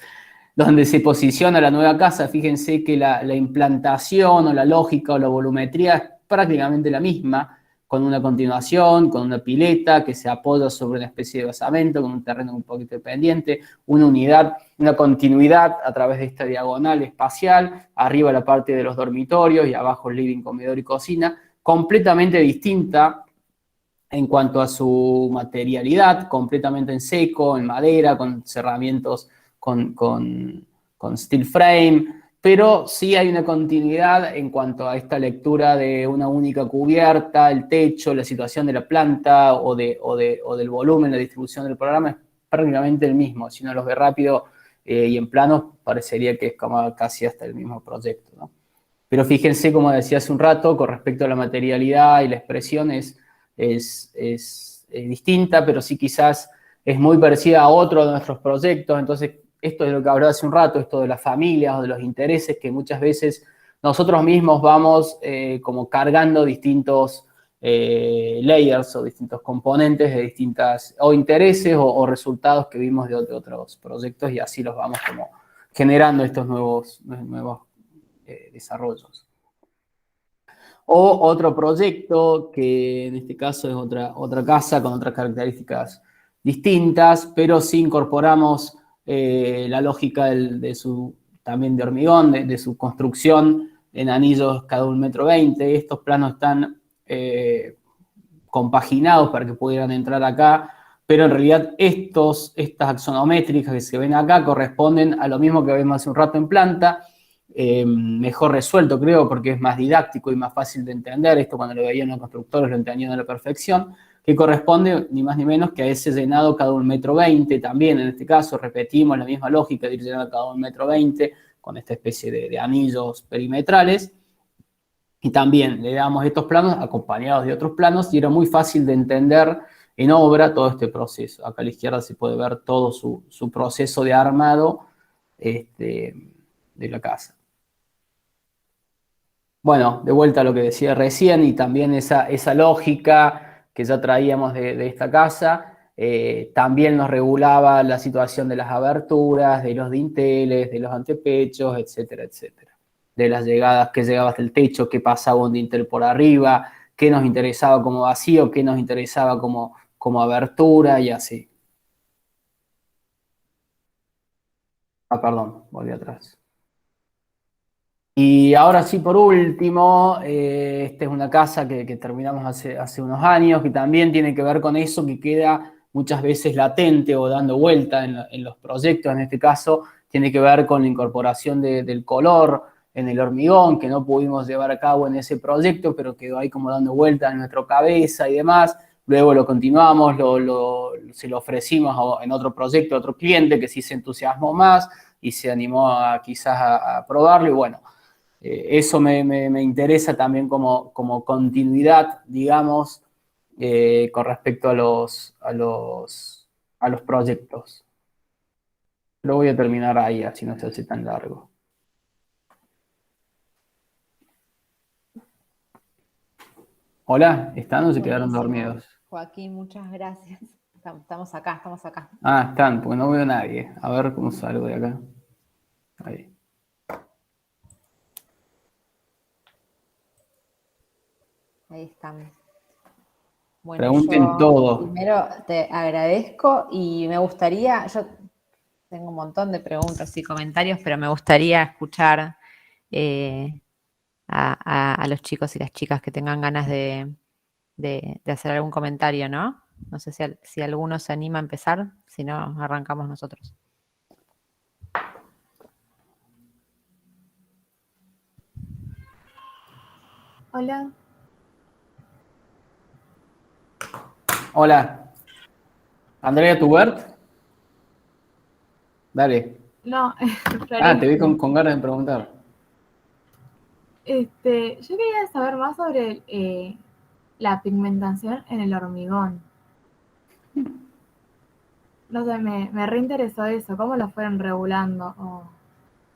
Donde se posiciona la nueva casa, fíjense que la implantación o la lógica o la volumetría es prácticamente la misma, con una continuación, con una pileta que se apoya sobre una especie de basamento, con un terreno un poquito pendiente, una unidad, una continuidad a través de esta diagonal espacial, arriba la parte de los dormitorios y abajo el living, comedor y cocina, completamente distinta en cuanto a su materialidad, completamente en seco, en madera, con cerramientos con steel frame, pero sí hay una continuidad en cuanto a esta lectura de una única cubierta, el techo, la situación de la planta o del volumen, la distribución del programa es prácticamente el mismo. Si uno los ve rápido y en plano, parecería que es como casi hasta el mismo proyecto, ¿no? Pero fíjense, como decía hace un rato, con respecto a la materialidad y la expresión es distinta, pero sí quizás es muy parecida a otro de nuestros proyectos. Entonces, esto es lo que hablaba hace un rato, esto de las familias o de los intereses, que muchas veces nosotros mismos vamos como cargando distintos layers o distintos componentes de distintas o intereses o resultados que vimos de otros proyectos y así los vamos como generando estos nuevos desarrollos. O otro proyecto que en este caso es otra casa con otras características distintas, pero sí incorporamos la lógica también de hormigón, de su construcción en anillos cada 1,20 m. Estos planos están compaginados para que pudieran entrar acá, pero en realidad estas axonométricas que se ven acá corresponden a lo mismo que vimos hace un rato en planta, mejor resuelto creo porque es más didáctico y más fácil de entender. Esto cuando lo veían los constructores lo entendían a la perfección, que corresponde ni más ni menos que a ese llenado cada 1,20 m. También en este caso repetimos la misma lógica de ir llenando cada 1,20 m con esta especie de anillos perimetrales. Y también le damos estos planos acompañados de otros planos y era muy fácil de entender en obra todo este proceso. Acá a la izquierda se puede ver todo su proceso de armado de la casa. Bueno, de vuelta a lo que decía recién y también esa lógica que ya traíamos de esta casa, también nos regulaba la situación de las aberturas, de los dinteles, de los antepechos, etcétera, etcétera. De las llegadas, que llegaba hasta el techo, que pasaba un dintel por arriba, qué nos interesaba como vacío, qué nos interesaba como abertura y así. Ah, perdón, volví atrás. Y ahora sí, por último, esta es una casa que terminamos hace unos años, que también tiene que ver con eso que queda muchas veces latente o dando vuelta en los proyectos. En este caso, tiene que ver con la incorporación del color en el hormigón, que no pudimos llevar a cabo en ese proyecto, pero quedó ahí como dando vuelta en nuestra cabeza y demás. Luego lo continuamos, se lo ofrecimos en otro proyecto a otro cliente que sí se entusiasmó más y se animó quizás a probarlo. Y bueno, eso me interesa también como continuidad, digamos, con respecto a los proyectos. Lo voy a terminar ahí, así no se hace tan largo. Hola, ¿están o se quedaron Buenísimo, dormidos? Joaquín, muchas gracias. Estamos acá, estamos acá. Ah, están, porque no veo a nadie. A ver cómo salgo de acá. Ahí. Ahí estamos. Bueno, Pregunten yo todo. primero te agradezco y me gustaría, yo tengo un montón de preguntas y comentarios, pero me gustaría escuchar a los chicos y las chicas que tengan ganas de hacer algún comentario, ¿no? No sé si alguno se anima a empezar, si no, arrancamos nosotros. Hola. Hola. Andrea Tubert. Dale. No, Ah, te vi Florencia. con ganas de preguntar. Yo quería saber más sobre la pigmentación en el hormigón. No sé, me reinteresó eso, cómo lo fueron regulando.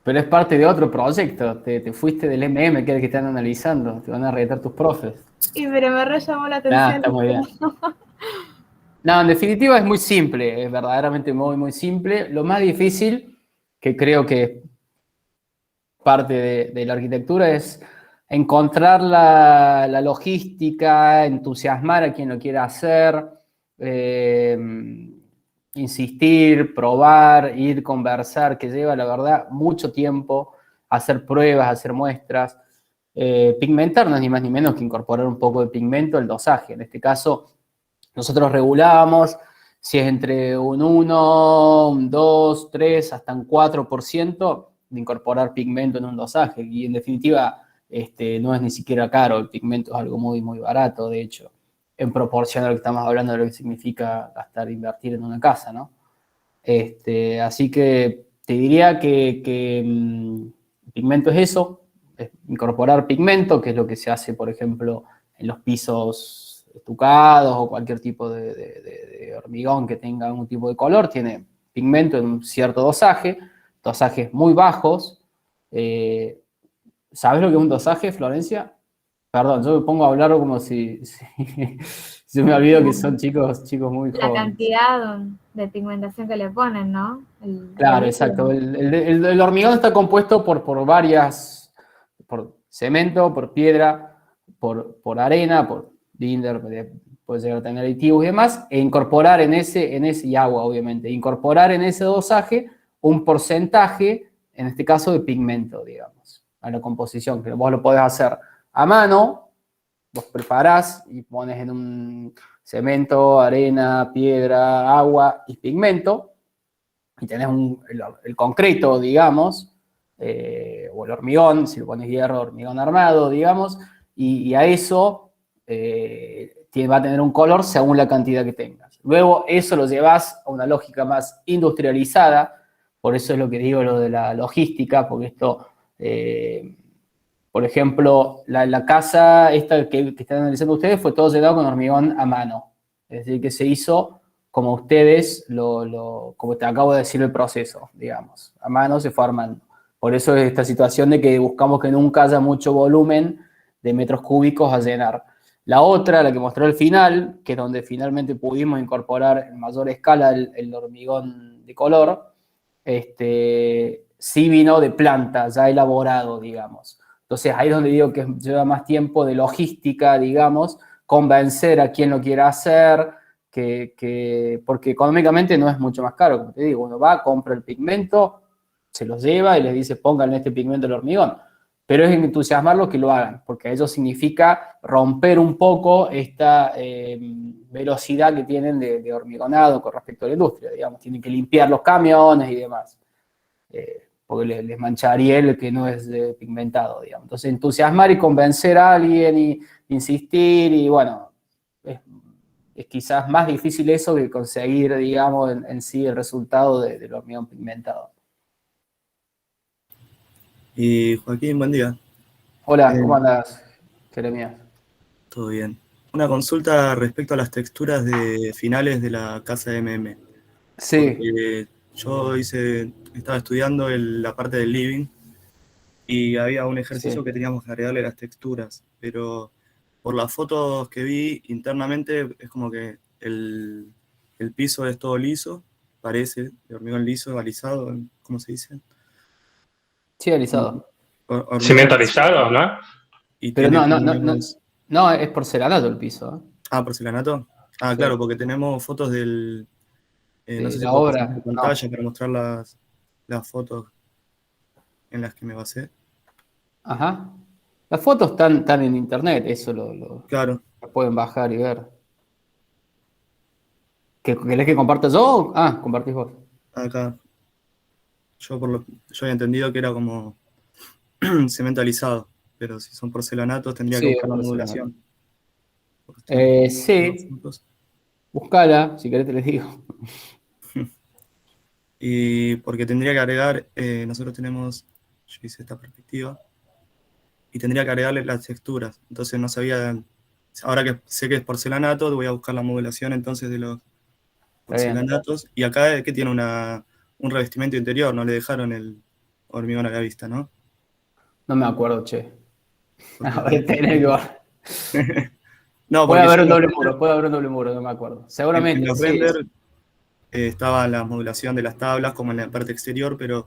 Pero es parte de otro proyecto. Te fuiste del MM, que es el que están analizando. Te van a retar tus profes. Y pero me re llamó la Ah, atención. está muy bien. No, en definitiva es muy simple, es verdaderamente muy, muy simple. Lo más difícil, que creo que es parte de la arquitectura, es encontrar la logística, entusiasmar a quien lo quiera hacer, eh, insistir, probar, ir, conversar, que lleva, la verdad, mucho tiempo, hacer pruebas, hacer muestras. Pigmentar no es ni más ni menos que incorporar un poco de pigmento al dosaje. En este caso, nosotros regulábamos si es entre un 1, un 2, 3, hasta un 4% de incorporar pigmento en un dosaje. Y en definitiva, no es ni siquiera caro, el pigmento es algo muy, muy barato, de hecho, en proporción a lo que estamos hablando de lo que significa gastar, invertir en una casa, ¿no? Así que te diría que el pigmento es eso, es incorporar pigmento, que es lo que se hace, por ejemplo, en los pisos estucados o cualquier tipo de hormigón que tenga algún tipo de color, tiene pigmento en un cierto dosaje, dosajes muy bajos. ¿Sabes lo que es un dosaje, Florencia? Perdón, yo me pongo a hablar como si se me olvido que son chicos muy La jóvenes. cantidad de pigmentación que le ponen, ¿no? El Claro, líquido. exacto. El hormigón está compuesto por varias, por cemento, por piedra, por arena, por binder, puede llegar a tener aditivos y demás, e incorporar en ese, y agua, obviamente, incorporar en ese dosaje un porcentaje, en este caso, de pigmento, digamos, a la composición, que vos lo podés hacer a mano, vos preparás y pones en un cemento, arena, piedra, agua y pigmento, y tenés el concreto, digamos, o el hormigón, si lo pones hierro, hormigón armado, digamos, y a eso va a tener un color según la cantidad que tengas. Luego eso lo llevas a una lógica más industrializada, por eso es lo que digo lo de la logística, porque esto, por ejemplo, la casa esta que están analizando ustedes fue todo llenado con hormigón a mano, es decir, que se hizo como ustedes, como te acabo de decir el proceso, digamos. A mano se fue armando. Por eso es esta situación de que buscamos que nunca haya mucho volumen de metros cúbicos a llenar. La otra, la que mostró el final, que es donde finalmente pudimos incorporar en mayor escala el hormigón de color, sí vino de planta, ya elaborado, digamos. Entonces ahí es donde digo que lleva más tiempo de logística, digamos, convencer a quien lo quiera hacer, porque económicamente no es mucho más caro, como te digo, uno va, compra el pigmento, se los lleva y les dice pongan este pigmento al hormigón. Pero es entusiasmarlos que lo hagan, porque eso significa romper un poco esta velocidad que tienen de hormigonado con respecto a la industria, digamos, tienen que limpiar los camiones y demás, porque les mancharía el que no es pigmentado, digamos. Entonces entusiasmar y convencer a alguien y insistir y bueno, es quizás más difícil eso que conseguir, digamos, en sí el resultado del hormigón pigmentado. Y Joaquín, buen día. Hola, Eh, ¿cómo andas, Jeremías? Todo bien. Una consulta respecto a las texturas de finales de la casa MM. Sí, Porque yo estaba estudiando la parte del living y había un ejercicio sí. que teníamos que agregarle las texturas, pero por las fotos que vi internamente es como que el piso es todo liso, parece, de hormigón liso, balizado, ¿cómo se dice? Sí, alisado. Hormigón Cemento alisado. alisado, ¿no? Y Pero tiene no, no, como no, no, unos... no, es porcelanato el piso, ¿eh? Ah, porcelanato. Ah, Sí. claro, porque tenemos fotos no De sé si la puedo pasar obra, tu no. pantalla para mostrar las fotos en las que me basé. Ajá. Las fotos están en internet, eso Claro, lo pueden bajar y ver. ¿Querés que comparta yo? Ah, compartís vos. acá. Yo había entendido que era como cemento alisado, pero si son porcelanatos tendría que Sí, buscar es la porcelanato. modulación. Porque estoy viendo las Sí, fotos. buscala, si querés te les digo. Y porque tendría que agregar, nosotros tenemos, yo hice esta perspectiva, y tendría que agregarle las texturas. Entonces no sabía, ahora que sé que es porcelanato, voy a buscar la modulación entonces de los Está bien. porcelanatos. Y acá que tiene un revestimiento interior, no le dejaron el hormigón a la vista, ¿no? No me acuerdo, che. Porque Ahora acá... tenés que ver. No, Puede porque yo haber un doble muro, puede haber un doble muro, no me acuerdo. en Seguramente, los sí. render estaba la modulación de las tablas como en la parte exterior, pero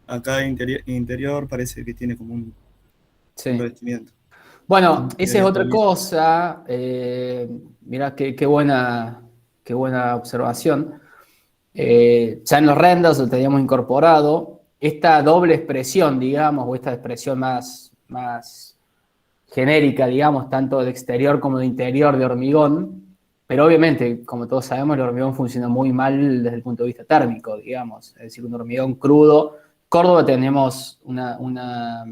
acá interior parece que tiene como un Sí. revestimiento. Bueno, Y esa es quedaría todo otra liso. cosa. Mirá qué buena observación. Ya en los renders lo teníamos incorporado. Esta doble expresión, digamos, o esta expresión más genérica, digamos, tanto de exterior como de interior de hormigón, pero obviamente, como todos sabemos, el hormigón funciona muy mal desde el punto de vista térmico, digamos, es decir, un hormigón crudo. Córdoba tenemos una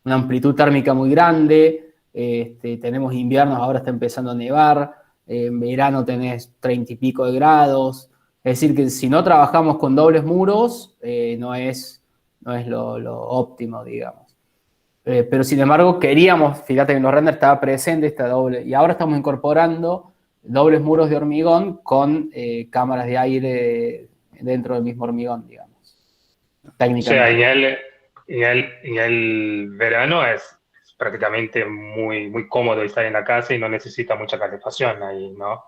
amplitud térmica muy grande, tenemos inviernos, ahora está empezando a nevar, en verano tenés 30 y pico de grados, es decir, que si no trabajamos con dobles muros, no es lo óptimo, digamos. Pero sin embargo, fíjate que en los renders estaba presente esta doble, y ahora estamos incorporando dobles muros de hormigón con cámaras de aire dentro del mismo hormigón, digamos, O sea, técnicamente. en el verano es prácticamente muy, muy cómodo estar en la casa y no necesita mucha calefacción ahí, ¿no?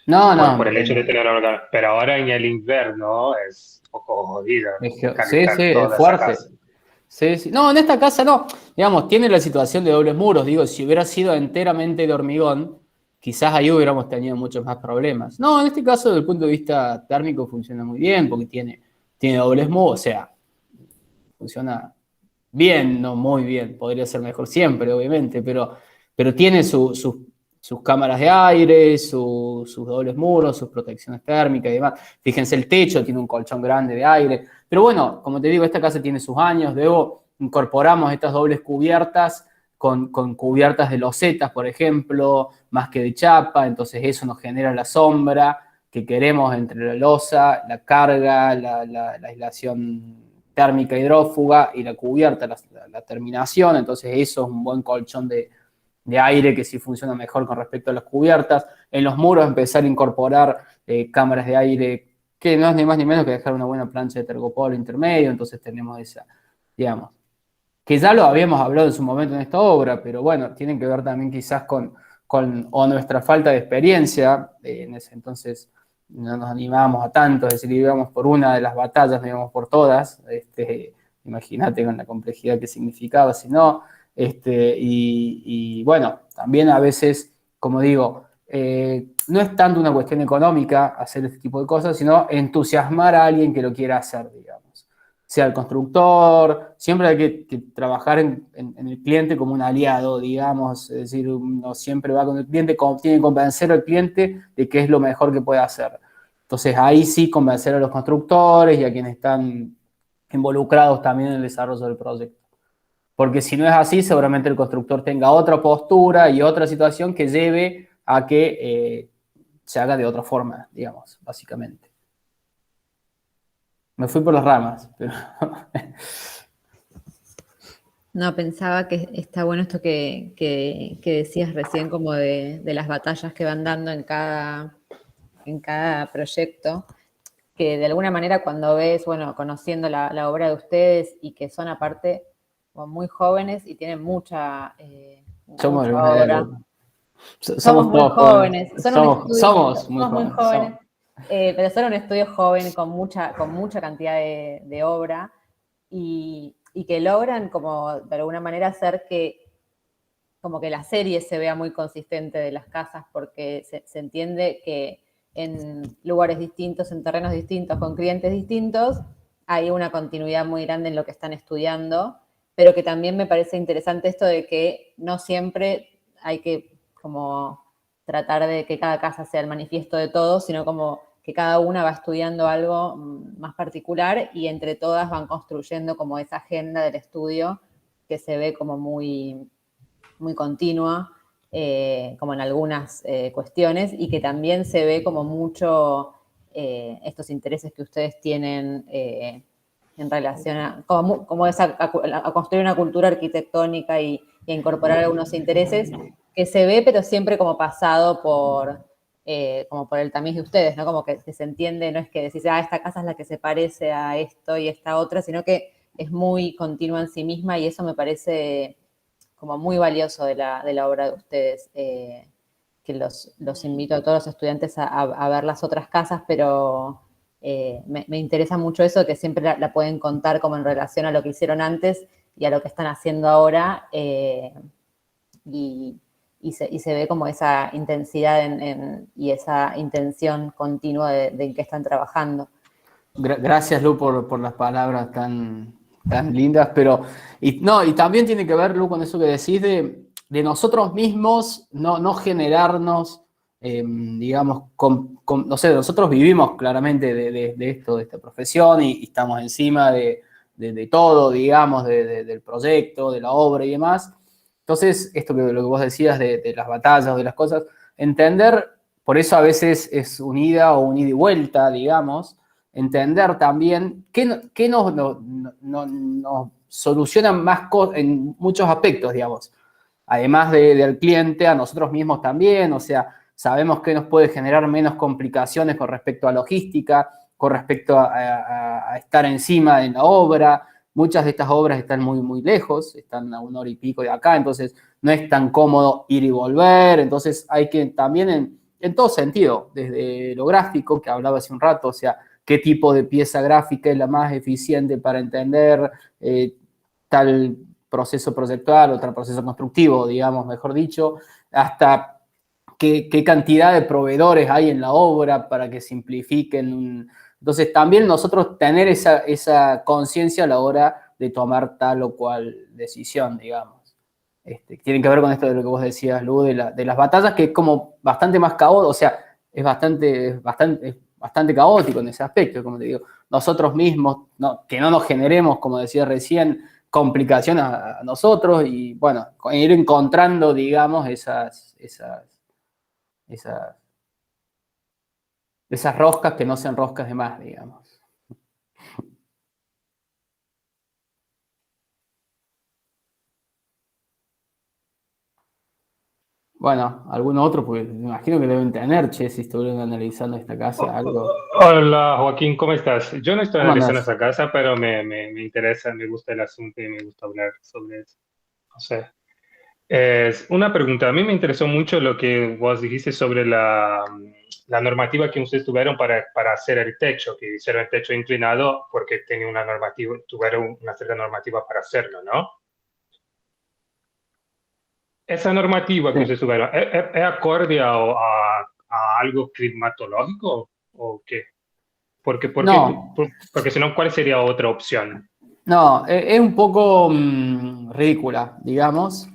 No, Por no, el hecho de tener una organa. Pero ahora en el invierno es un poco jodido sí, sí, calentar es toda esa fuerte. casa. Sí, sí. No, en esta casa no. Digamos, tiene la situación de dobles muros. Digo, si hubiera sido enteramente de hormigón, quizás ahí hubiéramos tenido muchos más problemas. No, en este caso, desde el punto de vista térmico, funciona muy bien porque tiene dobles muros. O sea, funciona bien, no muy bien. Podría ser mejor siempre, obviamente, pero tiene sus cámaras de aire, sus dobles muros, sus protecciones térmicas y demás. Fíjense, el techo tiene un colchón grande de aire. Pero bueno, como te digo, esta casa tiene sus años. Luego incorporamos estas dobles cubiertas con cubiertas de losetas, por ejemplo, más que de chapa. Entonces eso nos genera la sombra que queremos entre la losa, la carga, la aislación térmica hidrófuga y la cubierta, la terminación. Entonces eso es un buen colchón de aire que sí funciona mejor con respecto a las cubiertas. En los muros empezar a incorporar cámaras de aire que no es ni más ni menos que dejar una buena plancha de tergopol intermedio, entonces tenemos esa, digamos, que ya lo habíamos hablado en su momento en esta obra, pero bueno, tienen que ver también quizás con o nuestra falta de experiencia, en ese entonces no nos animábamos a tanto, es decir, íbamos por una de las batallas, no íbamos por todas, imagínate con la complejidad que significaba, si no, y bueno, también a veces, como digo, no es tanto una cuestión económica hacer este tipo de cosas, sino entusiasmar a alguien que lo quiera hacer, digamos. Sea el constructor, siempre hay que trabajar en el cliente como un aliado, digamos, es decir, uno siempre va con el cliente, tiene que convencer al cliente de que es lo mejor que puede hacer. Entonces ahí sí convencer a los constructores y a quienes están involucrados también en el desarrollo del proyecto. Porque si no es así, seguramente el constructor tenga otra postura y otra situación que lleve a que se haga de otra forma, digamos, básicamente. Me fui por las ramas, pero... No, pensaba que está bueno esto que decías recién, como de las batallas que van dando en cada proyecto, que de alguna manera cuando ves, bueno, conociendo la obra de ustedes y que son aparte como muy jóvenes y tienen mucha Somos obra. Somos muy todos jóvenes. Somos muy Muy jóvenes. jóvenes. Pero son un estudio joven con mucha cantidad de obra y que logran como de alguna manera hacer que como que la serie se vea muy consistente de las casas porque se entiende que en lugares distintos, en terrenos distintos, con clientes distintos, hay una continuidad muy grande en lo que están estudiando, pero que también me parece interesante esto de que no siempre hay que como tratar de que cada casa sea el manifiesto de todos, sino como que cada una va estudiando algo más particular y entre todas van construyendo como esa agenda del estudio que se ve como muy continua, como en algunas cuestiones, y que también se ve como mucho estos intereses que ustedes tienen en relación a, como a construir una cultura arquitectónica y a incorporar algunos intereses que se ve, pero siempre como pasado como por el tamiz de ustedes, ¿no? Como que se entiende, no es que decís, esta casa es la que se parece a esto y esta otra, sino que es muy continua en sí misma y eso me parece como muy valioso de la obra de ustedes, que los invito a todos los estudiantes a ver las otras casas, pero me interesa mucho eso, que siempre la pueden contar como en relación a lo que hicieron antes y a lo que están haciendo ahora, y se ve como esa intensidad y esa intención continua de en qué están trabajando. Gracias, Lu, por las palabras tan lindas, pero y también tiene que ver, Lu, con eso que decís de nosotros mismos no generarnos, digamos, no sé, nosotros vivimos claramente de esto, de esta profesión y estamos encima de todo, digamos, del proyecto, de la obra y demás. Entonces, esto lo que vos decías de las batallas, de las cosas, entender, por eso a veces es un ida y vuelta, digamos, entender también qué nos soluciona más en muchos aspectos, digamos. Además del cliente, a nosotros mismos también, o sea, sabemos que nos puede generar menos complicaciones con respecto a logística, con respecto a estar encima de la obra. Muchas de estas obras están muy, muy lejos, están a 1 hora y pico de acá, entonces no es tan cómodo ir y volver, entonces hay que también en todo sentido, desde lo gráfico, que hablaba hace un rato, o sea, qué tipo de pieza gráfica es la más eficiente para entender tal proceso proyectual o tal proceso constructivo, digamos, mejor dicho, hasta qué cantidad de proveedores hay en la obra para que simplifiquen. Entonces, también nosotros tener esa conciencia a la hora de tomar tal o cual decisión, digamos. Tiene que ver con esto de lo que vos decías, Lu, de las batallas, que es como bastante más caótico, o sea, es bastante caótico en ese aspecto, como te digo. Nosotros mismos, que no nos generemos, como decía recién, complicaciones a nosotros y, bueno, ir encontrando, digamos, esas roscas que no sean roscas de más, digamos. Bueno, algún otro, porque me imagino que deben tener, si estuvieron analizando esta casa, algo. Hola Joaquín, ¿cómo estás? Yo no estoy ¿Cómo analizando andás? esa casa, pero me interesa, me gusta el asunto y me gusta hablar sobre eso. No sé. Una pregunta, a mí me interesó mucho lo que vos dijiste sobre la normativa que ustedes tuvieron para hacer el techo, que hicieron el techo inclinado porque tenía una normativa, tuvieron una cierta normativa para hacerlo, ¿no? Esa normativa que Sí. ustedes tuvieron, ¿es acorde a algo climatológico o qué? No, Porque si no, ¿cuál sería otra opción? no, es un poco ridícula, digamos.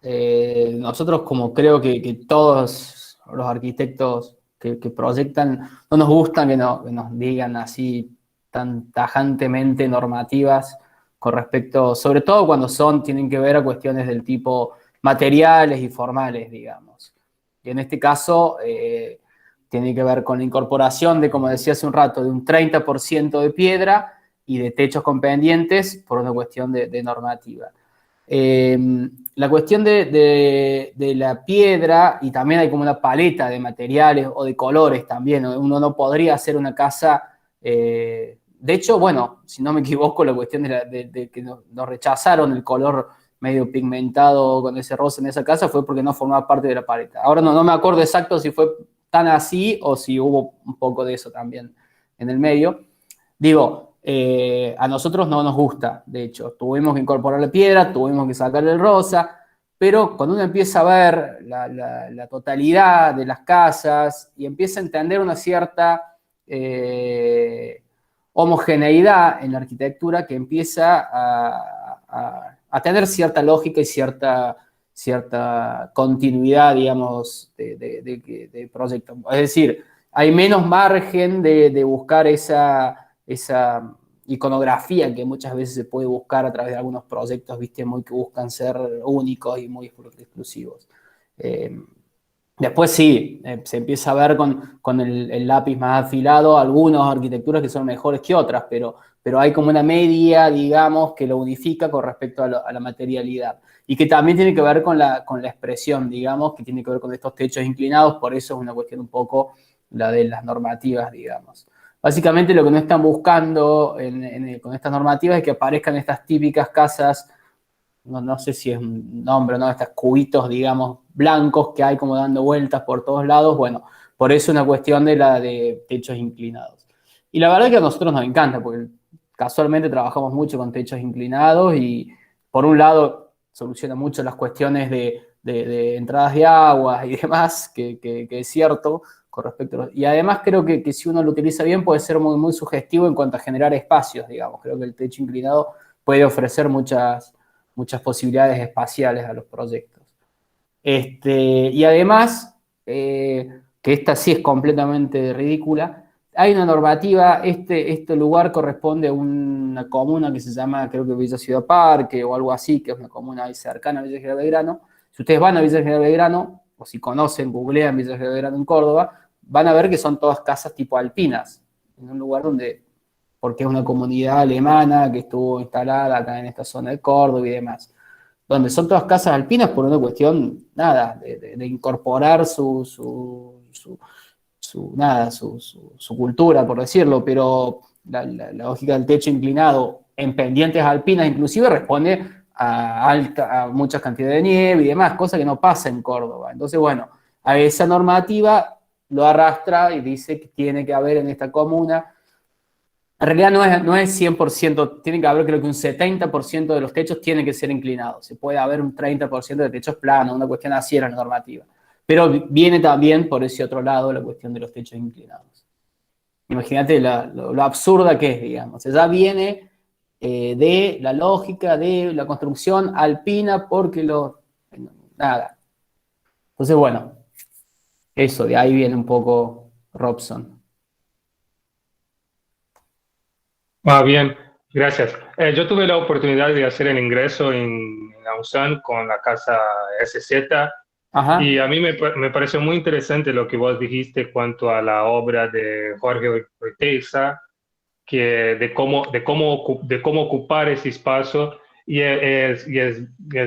Nosotros como creo que todos los arquitectos que proyectan, no nos gustan que nos digan así tan tajantemente normativas con respecto, sobre todo cuando tienen que ver a cuestiones del tipo materiales y formales, digamos. Y en este caso tiene que ver con la incorporación de, como decía hace un rato, de un 30% de piedra y de techos con pendientes por una cuestión de normativa. La cuestión de la piedra, y también hay como una paleta de materiales o de colores también, uno no podría hacer una casa, de hecho, bueno, si no me equivoco, la cuestión de que nos rechazaron el color medio pigmentado con ese rosa en esa casa fue porque no formaba parte de la paleta. Ahora no me acuerdo exacto si fue tan así o si hubo un poco de eso también en el medio. Digo, a nosotros no nos gusta, de hecho, tuvimos que incorporar la piedra, tuvimos que sacarle el rosa, pero cuando uno empieza a ver la totalidad de las casas y empieza a entender una cierta homogeneidad en la arquitectura que empieza a tener cierta lógica y cierta continuidad, digamos, de proyecto. Es decir, hay menos margen de buscar esa iconografía que muchas veces se puede buscar a través de algunos proyectos, viste, muy que buscan ser únicos y muy exclusivos. Después sí, se empieza a ver con el lápiz más afilado algunas arquitecturas que son mejores que otras, pero hay como una media, digamos, que lo unifica con respecto a la materialidad. Y que también tiene que ver con la expresión, digamos, que tiene que ver con estos techos inclinados, por eso es una cuestión un poco la de las normativas, digamos. Básicamente lo que no están buscando con estas normativas es que aparezcan estas típicas casas, no sé si es un nombre, ¿no? Estos cubitos, digamos, blancos que hay como dando vueltas por todos lados. Bueno, por eso es una cuestión de techos inclinados. Y la verdad que a nosotros nos encanta, porque casualmente trabajamos mucho con techos inclinados y por un lado soluciona mucho las cuestiones de entradas de agua y demás, que es cierto con respecto y además creo que si uno lo utiliza bien puede ser muy, muy sugestivo en cuanto a generar espacios, digamos. Creo que el techo inclinado puede ofrecer muchas posibilidades espaciales a los proyectos. Y además, que esta sí es completamente ridícula, hay una normativa, este lugar corresponde a una comuna que se llama, creo que Villa Ciudad Parque o algo así, que es una comuna ahí cercana a Villa General Belgrano. Si ustedes van a Villa General Belgrano, o si conocen, googlean Villa General Belgrano en Córdoba, van a ver que son todas casas tipo alpinas, en un lugar porque es una comunidad alemana que estuvo instalada acá en esta zona de Córdoba y demás, donde son todas casas alpinas por una cuestión, nada, de incorporar su cultura, por decirlo, pero la lógica del techo inclinado en pendientes alpinas inclusive responde a muchas cantidades de nieve y demás, cosa que no pasa en Córdoba. Entonces, bueno, a esa normativa lo arrastra y dice que tiene que haber en esta comuna. En realidad no es 100%, tiene que haber creo que un 70% de los techos tienen que ser inclinados. Se puede haber un 30% de techos planos, una cuestión así era la normativa. Pero viene también por ese otro lado la cuestión de los techos inclinados. Imagínate lo absurda que es, digamos. Ya viene de la lógica de la construcción alpina porque nada. Entonces, bueno, eso, de ahí viene un poco Robson. Bien, gracias. Yo tuve la oportunidad de hacer el ingreso en Ausán con la casa SZ Ajá. y a mí me pareció muy interesante lo que vos dijiste cuanto a la obra de Jorge Orteza, de cómo ocupar ese espacio y es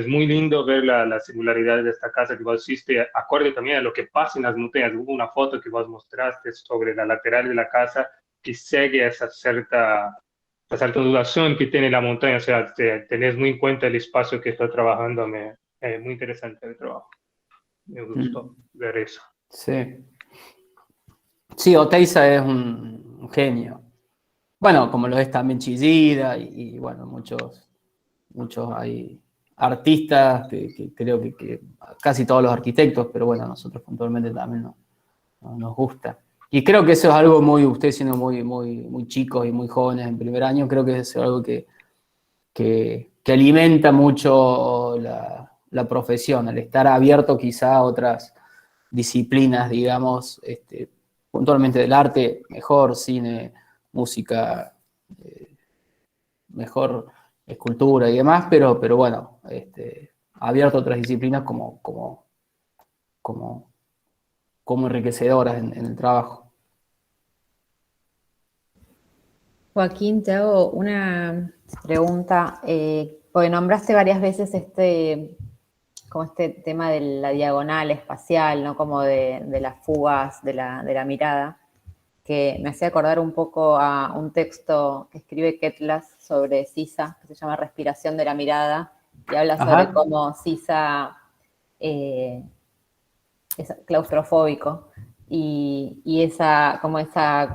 muy lindo ver la singularidad de esta casa que vos hiciste, acorde también a lo que pasa en las montañas. Hubo una foto que vos mostraste sobre la lateral de la casa que sigue esa cierta ondulación que tiene la montaña, o sea, tenés muy en cuenta el espacio que está trabajando, me muy interesante el trabajo. Me gustó ver eso. Sí. Sí, Oteiza es un genio. Bueno, como lo es también Chillida y bueno, muchos hay artistas que creo que casi todos los arquitectos, pero bueno, a nosotros puntualmente también nos gusta. Y creo que eso es algo ustedes siendo muy chicos y muy jóvenes en primer año, creo que eso es algo que alimenta mucho la profesión, el estar abierto quizá a otras disciplinas, digamos, puntualmente del arte, mejor cine, música, mejor escultura y demás, pero bueno, abierto a otras disciplinas como enriquecedoras en el trabajo. Joaquín, te hago una pregunta, porque nombraste varias veces como este tema de la diagonal espacial, ¿no? Como de las fugas de la mirada, que me hacía acordar un poco a un texto que escribe Ketlas sobre Sisa, que se llama Respiración de la mirada, y habla sobre Ajá. cómo Sisa es claustrofóbico. Y esa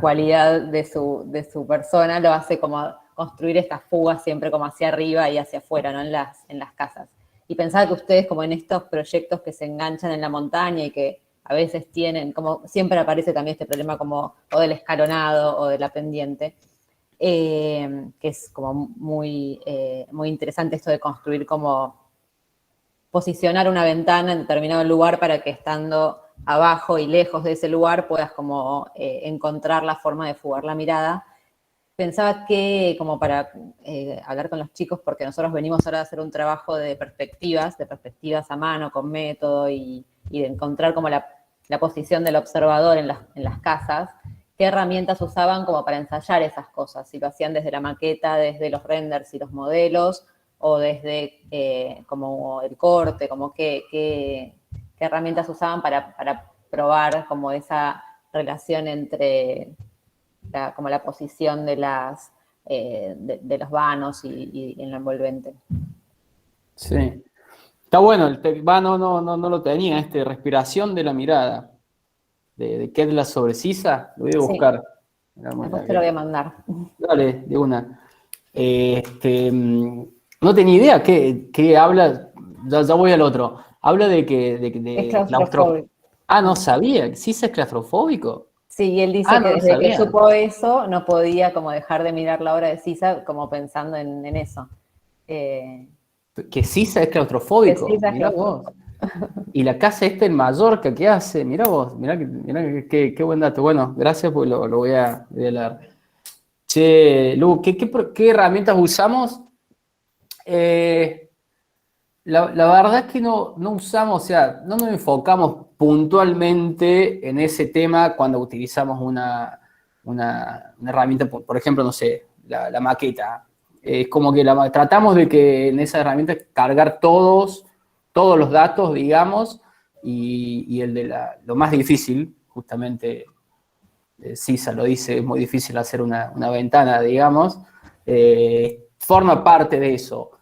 cualidad de su persona lo hace como construir estas fugas siempre como hacia arriba y hacia afuera, ¿no? En las casas. Y pensaba que ustedes, como en estos proyectos que se enganchan en la montaña y que a veces tienen, como siempre aparece también este problema como o del escalonado o de la pendiente, que es como muy interesante esto de construir como posicionar una ventana en determinado lugar para que estando abajo y lejos de ese lugar puedas como encontrar la forma de fugar la mirada. Pensaba que, como para hablar con los chicos, porque nosotros venimos ahora a hacer un trabajo de perspectivas a mano, con método, y de encontrar como la posición del observador en las casas, qué herramientas usaban como para ensayar esas cosas, si lo hacían desde la maqueta, desde los renders y los modelos, o desde como el corte, como qué herramientas usaban para probar como esa relación entre como la posición de los vanos y en lo envolvente. Sí. Está bueno, no lo tenía, respiración de la mirada, de Kedla sobre Sisa, lo voy a buscar. Después te lo voy a mandar. Dale, de una. No tenía idea qué habla, ya voy al otro. Habla de Es claustrofóbico. Ah, no sabía, Sisa es claustrofóbico. Sí, y él dice que No lo desde que sabía. supo eso, no podía como dejar de mirar la obra de Sisa como pensando en eso. Que Sisa es claustrofóbico. Que Sisa es Mirá vos. Y la casa en Mallorca, ¿qué hace? Mirá vos, mirá qué buen dato. Bueno, gracias, pues lo voy a leer. Che, Lu, ¿qué herramientas usamos? La verdad es que no usamos, o sea, no nos enfocamos puntualmente en ese tema cuando utilizamos una herramienta, por ejemplo, no sé, la maqueta. Es como que tratamos de que en esa herramienta cargar todos los datos, digamos, y el de lo más difícil, justamente Sisa lo dice, es muy difícil hacer una ventana, digamos, forma parte de eso.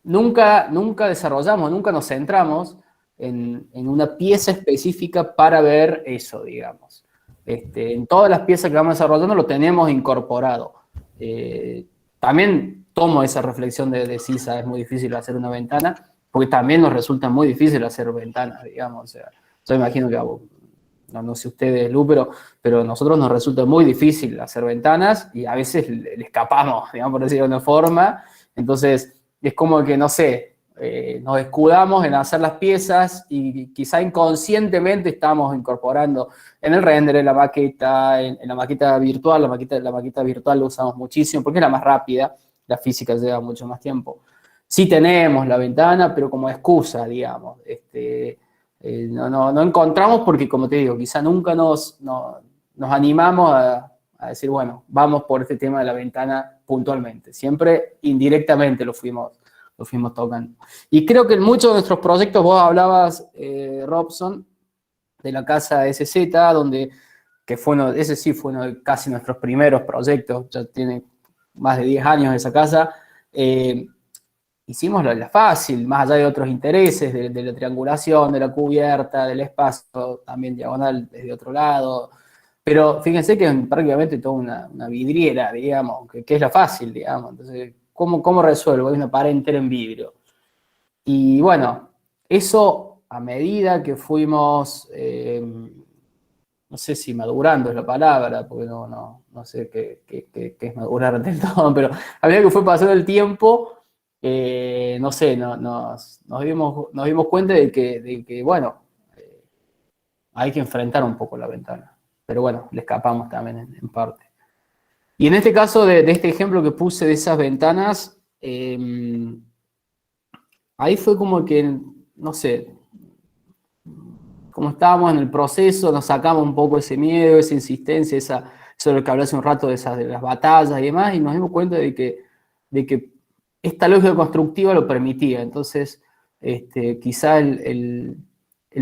Nunca desarrollamos, nunca nos centramos en una pieza específica para ver eso, digamos. En todas las piezas que vamos desarrollando lo tenemos incorporado. También tomo esa reflexión de Sisa, es muy difícil hacer una ventana, porque también nos resulta muy difícil hacer ventanas, digamos. O sea, yo imagino que, no sé ustedes, Lu, pero a nosotros nos resulta muy difícil hacer ventanas y a veces le escapamos, digamos, por decirlo de una forma. Entonces, es como que, no sé, nos escudamos en hacer las piezas y quizá inconscientemente estamos incorporando en el render, en la maqueta, en la maqueta virtual. La maqueta virtual la usamos muchísimo porque es la más rápida, la física lleva mucho más tiempo. Sí tenemos la ventana, pero como excusa, digamos. No encontramos porque, como te digo, quizá nunca nos animamos a decir, bueno, vamos por este tema de la ventana puntualmente. Siempre indirectamente lo fuimos tocando. Y creo que en muchos de nuestros proyectos, vos hablabas, Robson, de la casa SZ, ese sí fue uno de casi nuestros primeros proyectos, ya tiene más de 10 años esa casa. hicimos la fácil, más allá de otros intereses, de la triangulación, de la cubierta, del espacio, también diagonal desde otro lado. Pero fíjense que es prácticamente toda una vidriera, digamos, que es la fácil, digamos. Entonces, ¿cómo resuelvo? Hay una pared entera en vidrio. Y bueno, eso a medida que fuimos, no sé si madurando es la palabra, porque no sé qué es madurar del todo, pero a medida que fue pasando el tiempo, no sé, nos dimos cuenta de que bueno, hay que enfrentar un poco la ventana. Pero bueno, le escapamos también en parte. Y en este caso de este ejemplo que puse de esas ventanas, ahí fue como que, no sé, como estábamos en el proceso, nos sacamos un poco ese miedo, esa insistencia, eso de lo que hablé hace un rato de las batallas y demás, y nos dimos cuenta de que esta lógica constructiva lo permitía. Entonces, quizá el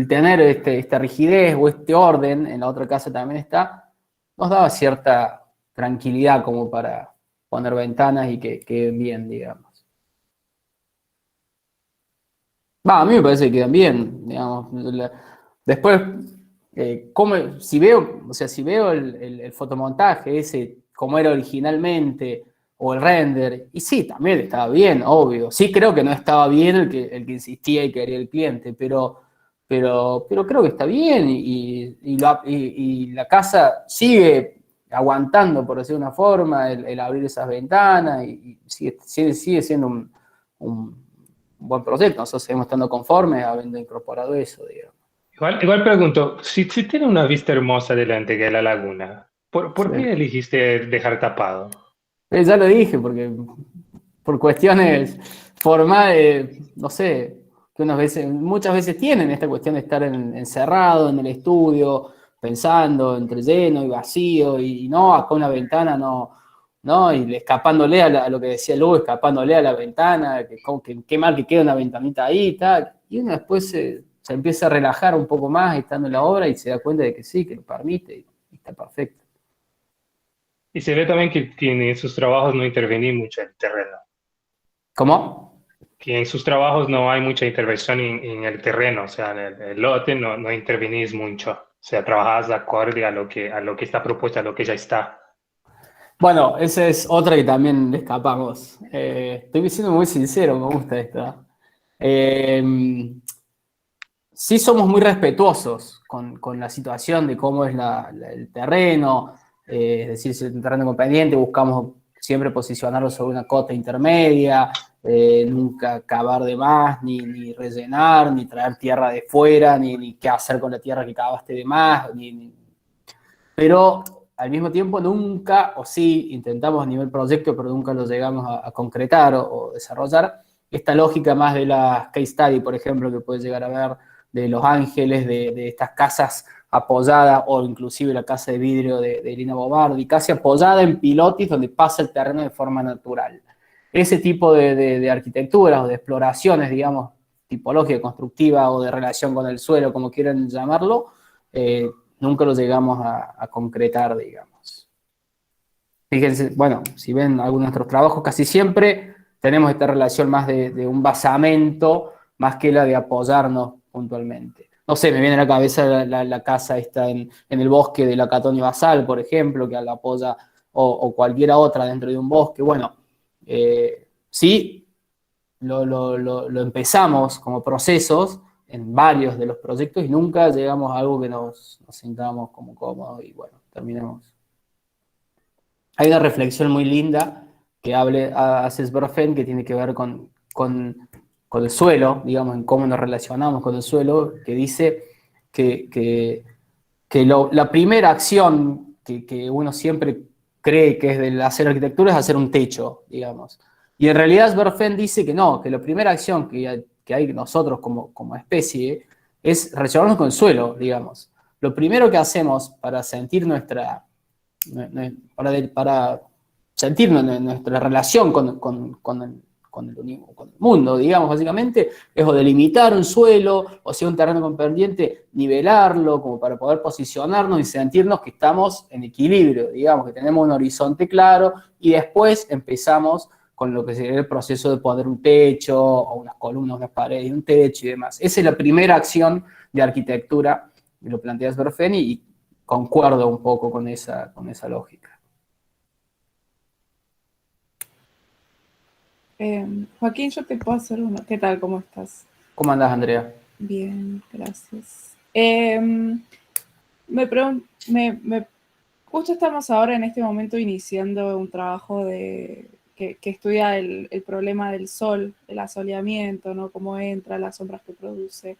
tener esta rigidez o este orden, en la otra casa también está, nos daba cierta tranquilidad como para poner ventanas y que queden bien, digamos. A mí me parece que quedan bien, digamos. Después, si veo el fotomontaje ese como era originalmente, o el render, y sí, también estaba bien, obvio. Sí creo que no estaba bien el que insistía y quería el cliente, pero creo que está bien, y la casa sigue aguantando, por decirlo de una forma, el abrir esas ventanas, y sigue siendo un buen proyecto. Nosotros seguimos estando conformes habiendo incorporado eso, digamos. Igual pregunto, si tiene una vista hermosa delante que es la laguna, ¿por Sí. qué elegiste dejar tapado? Ya lo dije, porque por cuestiones formales, no sé, que muchas veces tienen esta cuestión de estar encerrado en el estudio, pensando entre lleno y vacío, y no, acá una ventana no, y escapándole a lo que decía Lu, escapándole a la ventana, que qué mal que queda una ventanita ahí y tal, y uno después se empieza a relajar un poco más estando en la obra y se da cuenta de que sí, que lo permite, y está perfecto. Y se ve también que en sus trabajos no intervenís mucho en el terreno, ¿Cómo? que en sus trabajos no hay mucha intervención en el terreno, o sea, en el lote no intervenís mucho, o sea, trabajás acorde a lo que está propuesto, a lo que ya está. Bueno, esa es otra que también le escapamos. Estoy siendo muy sincero, me gusta esto. Sí somos muy respetuosos con la situación de cómo es el terreno, es decir, si es un terreno independiente, buscamos siempre posicionarlo sobre una cota intermedia, nunca cavar de más, ni rellenar, ni traer tierra de fuera, ni qué hacer con la tierra que cavaste de más, pero al mismo tiempo nunca, o sí, intentamos a nivel proyecto, pero nunca lo llegamos a concretar o desarrollar, esta lógica más de la case study, por ejemplo, que puedes llegar a ver de Los Ángeles, de estas casas apoyadas, o inclusive la casa de vidrio de Elina Bobardi, casi apoyada en pilotis donde pasa el terreno de forma natural. Ese tipo de arquitecturas o de exploraciones, digamos, tipológica, constructiva o de relación con el suelo, como quieran llamarlo, nunca lo llegamos a concretar, digamos. Fíjense, bueno, si ven algunos de nuestros trabajos, casi siempre tenemos esta relación más de un basamento, más que la de apoyarnos puntualmente. No sé, me viene a la cabeza la casa esta en el bosque de la Catonio Basal, por ejemplo, que la apoya, o cualquiera otra dentro de un bosque. Bueno, sí, lo empezamos como procesos en varios de los proyectos y nunca llegamos a algo que nos sintamos como cómodos y bueno, terminemos. Hay una reflexión muy linda que hace Sverfen que tiene que ver con el suelo, digamos, en cómo nos relacionamos con el suelo, que dice que la primera acción que uno siempre cree que es del hacer arquitectura es hacer un techo, digamos. Y en realidad Sverfen dice que no, que la primera acción que hay nosotros como especie es relacionarnos con el suelo, digamos. Lo primero que hacemos para sentir para sentir nuestra relación con el mundo, digamos, básicamente, es o delimitar un suelo, o si es un terreno con pendiente, nivelarlo, como para poder posicionarnos y sentirnos que estamos en equilibrio, digamos, que tenemos un horizonte claro, y después empezamos con lo que sería el proceso de poner un techo, o unas columnas, unas paredes y un techo y demás. Esa es la primera acción de arquitectura, y lo plantea Sberfeni, y concuerdo un poco con esa lógica. Joaquín, yo te puedo hacer una. ¿Qué tal? ¿Cómo estás? ¿Cómo andás, Andrea? Bien, gracias. Justo estamos ahora en este momento iniciando un trabajo que estudia el problema del sol, el asoleamiento, ¿no? Cómo entra, las sombras que produce.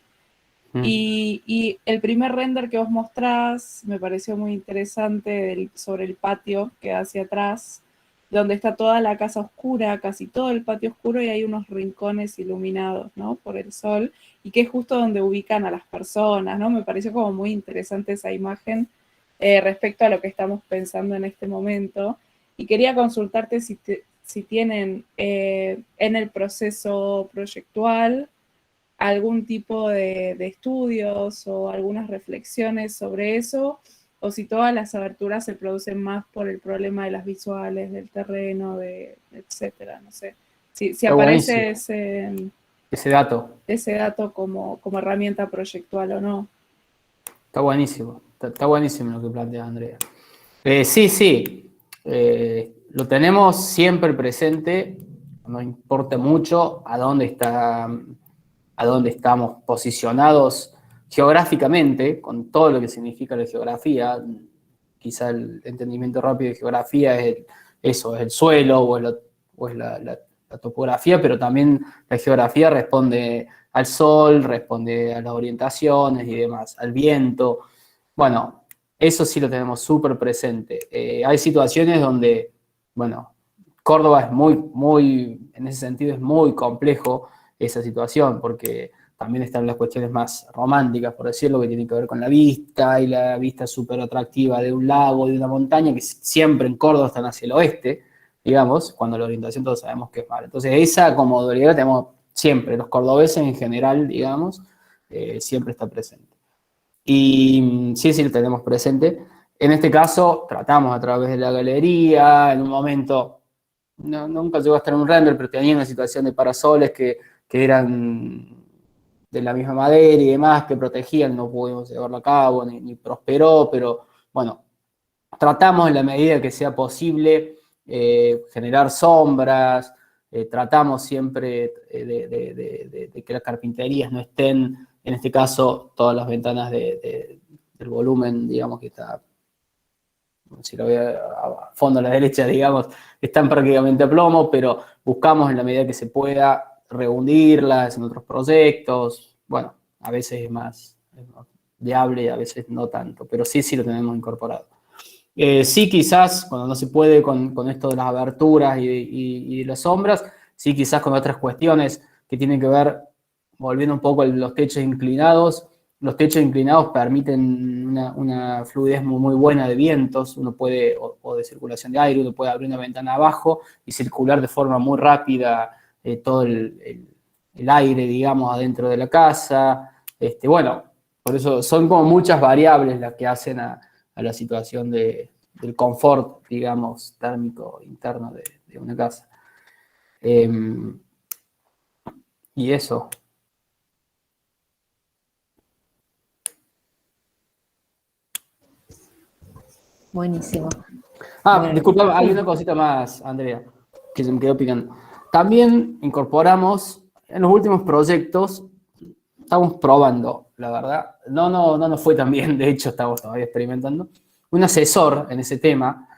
Y el primer render que vos mostrás me pareció muy interesante sobre el patio que da hacia atrás, donde está toda la casa oscura, casi todo el patio oscuro, y hay unos rincones iluminados, ¿no? Por el sol, y que es justo donde ubican a las personas, ¿no? Me pareció como muy interesante esa imagen respecto a lo que estamos pensando en este momento. Y quería consultarte si tienen en el proceso proyectual algún tipo de estudios o algunas reflexiones sobre eso, o si todas las aberturas se producen más por el problema de las visuales, del terreno, etcétera, no sé. Si aparece ese dato como herramienta proyectual o no. Está buenísimo, está buenísimo lo que plantea Andrea. Sí, lo tenemos siempre presente, nos importa mucho a dónde estamos posicionados geográficamente, con todo lo que significa la geografía. Quizá el entendimiento rápido de geografía es es el suelo o es la topografía, pero también la geografía responde al sol, responde a las orientaciones y demás, al viento. Bueno, eso sí lo tenemos súper presente. Hay situaciones donde, bueno, Córdoba es en ese sentido es muy complejo esa situación, porque también están las cuestiones más románticas, por decirlo, que tienen que ver con la vista, y la vista súper atractiva de un lago, de una montaña, que siempre en Córdoba están hacia el oeste, digamos, cuando la orientación todos sabemos que es mala. Entonces esa como dualidad la tenemos siempre, los cordobeses en general, digamos, siempre está presente. Y sí lo tenemos presente. En este caso, tratamos a través de la galería, en un momento, nunca llegó a estar en un render, pero tenía una situación de parasoles que eran de la misma madera y demás, que protegían, no pudimos llevarlo a cabo, ni prosperó, pero bueno, tratamos en la medida que sea posible generar sombras, tratamos siempre de que las carpinterías no estén, en este caso, todas las ventanas del volumen, digamos, que está, si lo veo a fondo a la derecha, digamos, están prácticamente a plomo, pero buscamos en la medida que se pueda rehundirlas en otros proyectos. Bueno, a veces es más viable y a veces no tanto, pero sí lo tenemos incorporado. Sí, quizás cuando no se puede con esto de las aberturas y de las sombras, sí, quizás con otras cuestiones que tienen que ver, volviendo un poco a los techos inclinados. Los techos inclinados permiten una fluidez muy buena de vientos, uno puede, o de circulación de aire, uno puede abrir una ventana abajo y circular de forma muy rápida todo el aire, digamos, adentro de la casa. Bueno, por eso son como muchas variables las que hacen a la situación del confort, digamos, térmico interno de una casa. Y eso. Buenísimo. Bueno, disculpa, hay una cosita más, Andrea, que se me quedó picando. También incorporamos, en los últimos proyectos, estamos probando, la verdad, no nos fue tan bien, de hecho estamos todavía experimentando, un asesor en ese tema.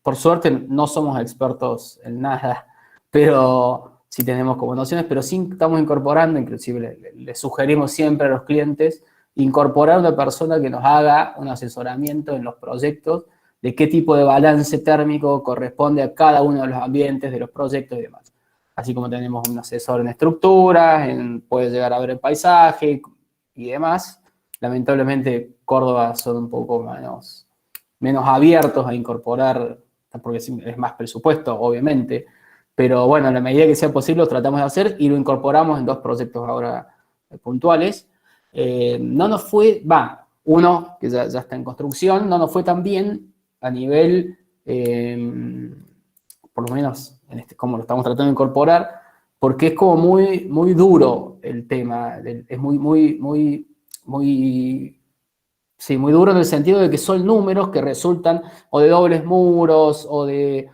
Por suerte no somos expertos en nada, pero sí tenemos como nociones, pero sí estamos incorporando, inclusive le sugerimos siempre a los clientes, incorporar una persona que nos haga un asesoramiento en los proyectos de qué tipo de balance térmico corresponde a cada uno de los ambientes de los proyectos y demás. Así como tenemos un asesor en estructuras, puede llegar a ver el paisaje y demás. Lamentablemente Córdoba son un poco menos abiertos a incorporar, porque es más presupuesto, obviamente, pero bueno, en la medida que sea posible lo tratamos de hacer y lo incorporamos en 2 proyectos ahora puntuales. No nos fue, uno que ya está en construcción, no nos fue tan bien a nivel por lo menos en como lo estamos tratando de incorporar, porque es como muy, muy duro el tema, es sí, muy duro en el sentido de que son números que resultan o de dobles muros o de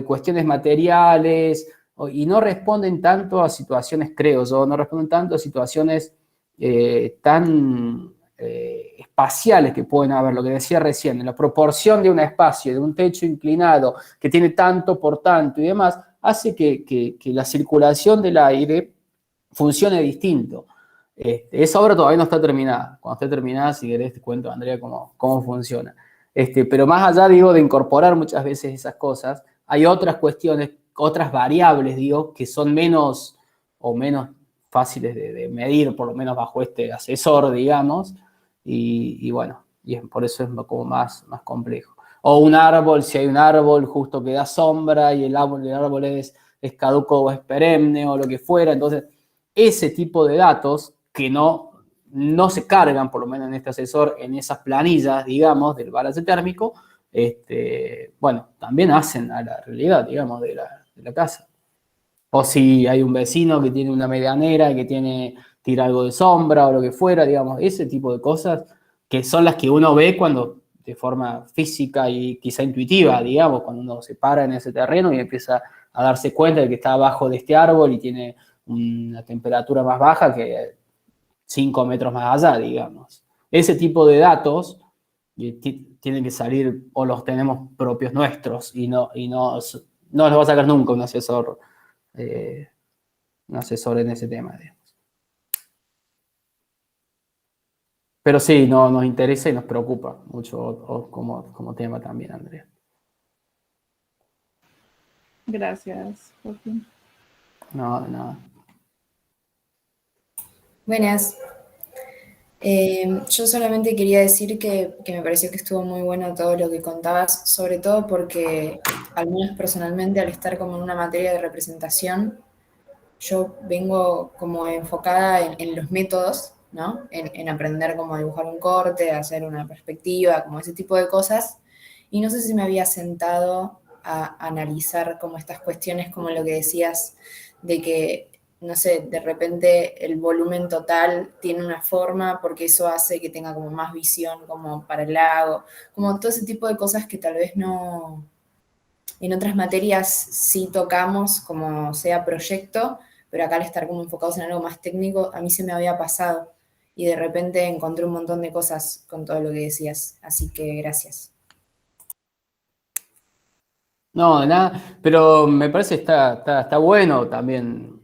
cuestiones materiales y no responden tanto a situaciones, creo yo, no responden tanto a situaciones tan espaciales que pueden haber, lo que decía recién, en la proporción de un espacio, de un techo inclinado que tiene tanto por tanto y demás, hace que la circulación del aire funcione distinto. Esa obra todavía no está terminada. Cuando esté terminada, si querés, te cuento, Andrea, cómo funciona. Pero más allá, digo, de incorporar muchas veces esas cosas, hay otras cuestiones, otras variables, digo, que son menos o menos fáciles de medir, por lo menos bajo este asesor, digamos, y bueno, y por eso es como más complejo. O un árbol, si hay un árbol justo que da sombra y el árbol es caduco o es perenne o lo que fuera, entonces ese tipo de datos que no se cargan, por lo menos en este asesor, en esas planillas, digamos, del balance térmico, bueno, también hacen a la realidad, digamos, de la casa. O si hay un vecino que tiene una medianera, que tira algo de sombra o lo que fuera, digamos, ese tipo de cosas que son las que uno ve cuando de forma física y quizá intuitiva, digamos, cuando uno se para en ese terreno y empieza a darse cuenta de que está abajo de este árbol y tiene una temperatura más baja que 5 metros más allá, digamos. Ese tipo de datos tienen que salir o los tenemos propios nuestros y no los va a sacar nunca un asesor en ese tema, digamos. Pero sí, nos interesa y nos preocupa mucho como tema también, Andrea. Gracias, Joaquín. No, de nada. Buenas. Yo solamente quería decir que me pareció que estuvo muy bueno todo lo que contabas, sobre todo porque, al menos personalmente, al estar como en una materia de representación, yo vengo como enfocada en los métodos, ¿no? En aprender cómo dibujar un corte, hacer una perspectiva, como ese tipo de cosas. Y no sé si me había sentado a analizar como estas cuestiones, como lo que decías, de que, no sé, de repente el volumen total tiene una forma porque eso hace que tenga como más visión como para el lago, como todo ese tipo de cosas que tal vez no, en otras materias sí tocamos, como sea proyecto, pero acá al estar como enfocados en algo más técnico, a mí se me había pasado y de repente encontré un montón de cosas con todo lo que decías, así que gracias. No, de nada, pero me parece está bueno también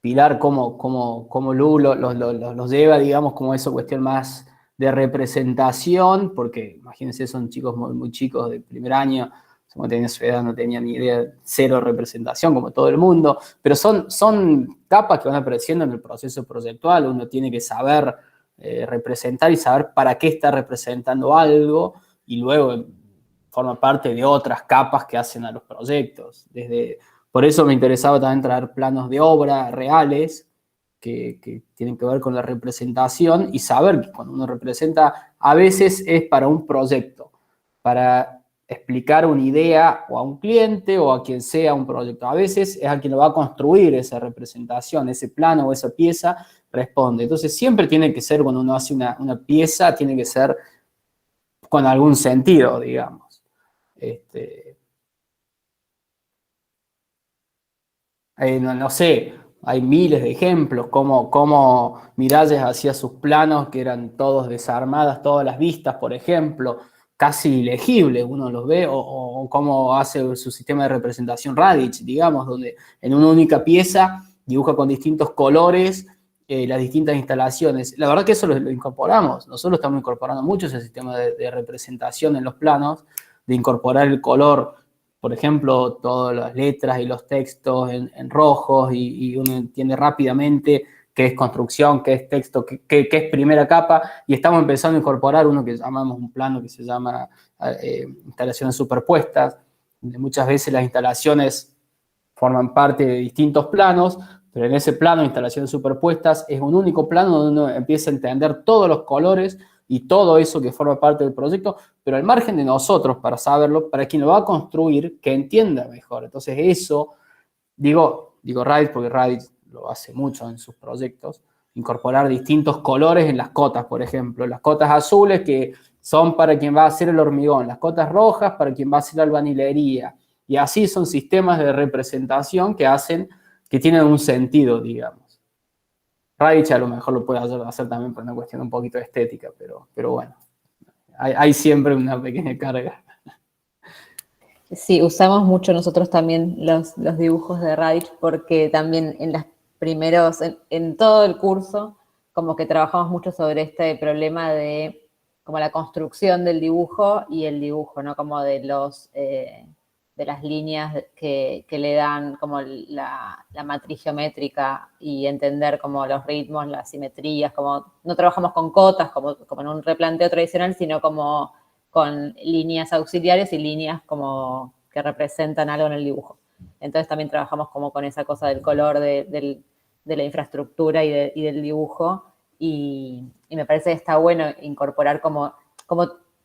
Pilar cómo Lu los lleva, digamos, como esa cuestión más de representación, porque imagínense, son chicos muy, muy chicos de primer año, como tenía su edad, no tenía ni idea, cero representación, como todo el mundo, pero son capas que van apareciendo en el proceso proyectual, uno tiene que saber representar y saber para qué está representando algo, y luego forma parte de otras capas que hacen a los proyectos. Por eso me interesaba también traer planos de obra reales que tienen que ver con la representación y saber que cuando uno representa, a veces es para un proyecto, para explicar una idea o a un cliente o a quien sea un proyecto. A veces es a quien lo va a construir esa representación, ese plano o esa pieza responde. Entonces siempre tiene que ser, cuando uno hace una pieza, tiene que ser con algún sentido, digamos. No sé, hay miles de ejemplos, como Miralles hacía sus planos que eran todos desarmadas, todas las vistas, por ejemplo, casi ilegibles, uno los ve, o cómo hace su sistema de representación Radich, digamos, donde en una única pieza dibuja con distintos colores las distintas instalaciones. La verdad que eso lo incorporamos, nosotros estamos incorporando mucho ese sistema de representación en los planos, de incorporar el color, por ejemplo, todas las letras y los textos en rojos y uno entiende rápidamente qué es construcción, qué es texto, qué es primera capa, y estamos empezando a incorporar uno que llamamos un plano que se llama instalaciones superpuestas, donde muchas veces las instalaciones forman parte de distintos planos, pero en ese plano de instalaciones superpuestas es un único plano donde uno empieza a entender todos los colores y todo eso que forma parte del proyecto, pero al margen de nosotros para saberlo, para quien lo va a construir, que entienda mejor. Entonces eso, digo Raditz porque Raditz lo hace mucho en sus proyectos, incorporar distintos colores en las cotas, por ejemplo, las cotas azules que son para quien va a hacer el hormigón, las cotas rojas para quien va a hacer la albañilería, y así son sistemas de representación que tienen un sentido, digamos. Raditz a lo mejor lo puede hacer también por una cuestión un poquito de estética, pero bueno, hay siempre una pequeña carga. Sí, usamos mucho nosotros también los dibujos de Raditz porque también en todo el curso, como que trabajamos mucho sobre este problema de como la construcción del dibujo y el dibujo, ¿no? Como de las líneas que le dan como la matriz geométrica y entender como los ritmos, las simetrías, como no trabajamos con cotas como en un replanteo tradicional, sino como con líneas auxiliares y líneas como que representan algo en el dibujo. Entonces también trabajamos como con esa cosa del color de la infraestructura y del dibujo, y me parece que está bueno incorporar como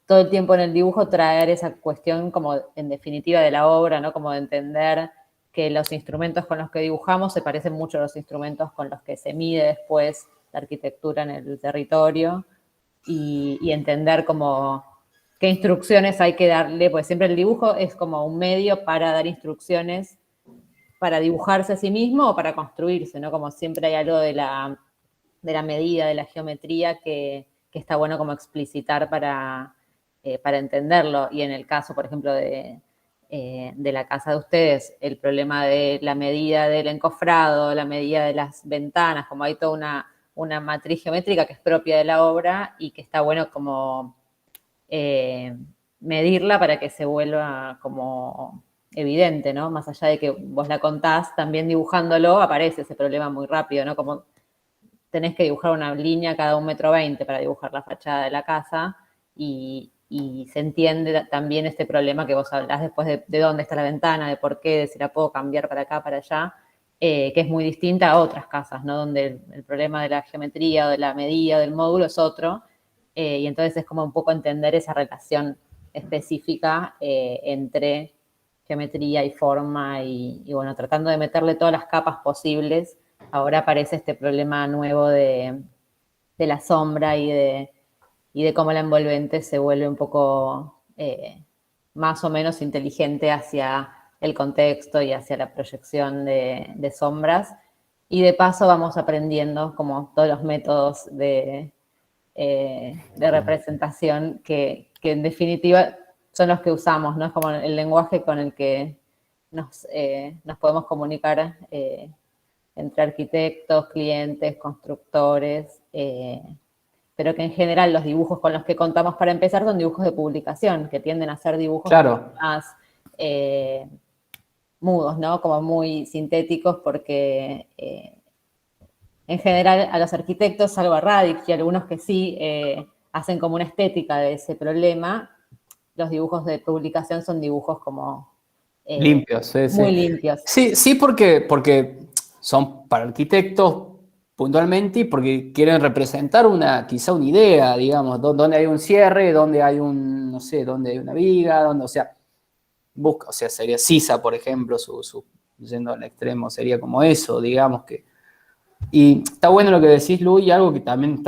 todo el tiempo en el dibujo, traer esa cuestión como en definitiva de la obra, ¿no? Como de entender que los instrumentos con los que dibujamos se parecen mucho a los instrumentos con los que se mide después la arquitectura en el territorio, y entender como qué instrucciones hay que darle, porque siempre el dibujo es como un medio para dar instrucciones para dibujarse a sí mismo o para construirse, ¿no? Como siempre hay algo de la medida, de la geometría que está bueno como explicitar para entenderlo. Y en el caso, por ejemplo, de la casa de ustedes, el problema de la medida del encofrado, la medida de las ventanas, como hay toda una matriz geométrica que es propia de la obra y que está bueno como medirla para que se vuelva como evidente, ¿no? Más allá de que vos la contás, también dibujándolo aparece ese problema muy rápido, ¿no? Como tenés que dibujar una línea cada 1,20 m para dibujar la fachada de la casa, y se entiende también este problema que vos hablás después de dónde está la ventana, de por qué, de si la puedo cambiar para acá, para allá, que es muy distinta a otras casas, ¿no? Donde el problema de la geometría o de la medida del módulo es otro, y entonces es como un poco entender esa relación específica entre geometría y forma, y bueno, tratando de meterle todas las capas posibles. Ahora aparece este problema nuevo de la sombra y de cómo la envolvente se vuelve un poco más o menos inteligente hacia el contexto y hacia la proyección de sombras. Y de paso vamos aprendiendo como todos los métodos de representación que en definitiva son los que usamos, ¿no? Es como el lenguaje con el que nos podemos comunicar entre arquitectos, clientes, constructores, pero que en general los dibujos con los que contamos para empezar son dibujos de publicación, que tienden a ser dibujos Claro. más mudos, ¿no? Como muy sintéticos, porque en general a los arquitectos, salvo a Radix y algunos que sí hacen como una estética de ese problema, los dibujos de publicación son dibujos como Limpios, sí, muy sí. limpios. Sí, porque son para arquitectos puntualmente y porque quieren representar quizá una idea, digamos, donde hay un cierre, donde hay no sé, donde hay una viga, o sea, sería Sisa, por ejemplo, yendo al extremo, sería como eso, digamos que. Y está bueno lo que decís, Lu, y algo que también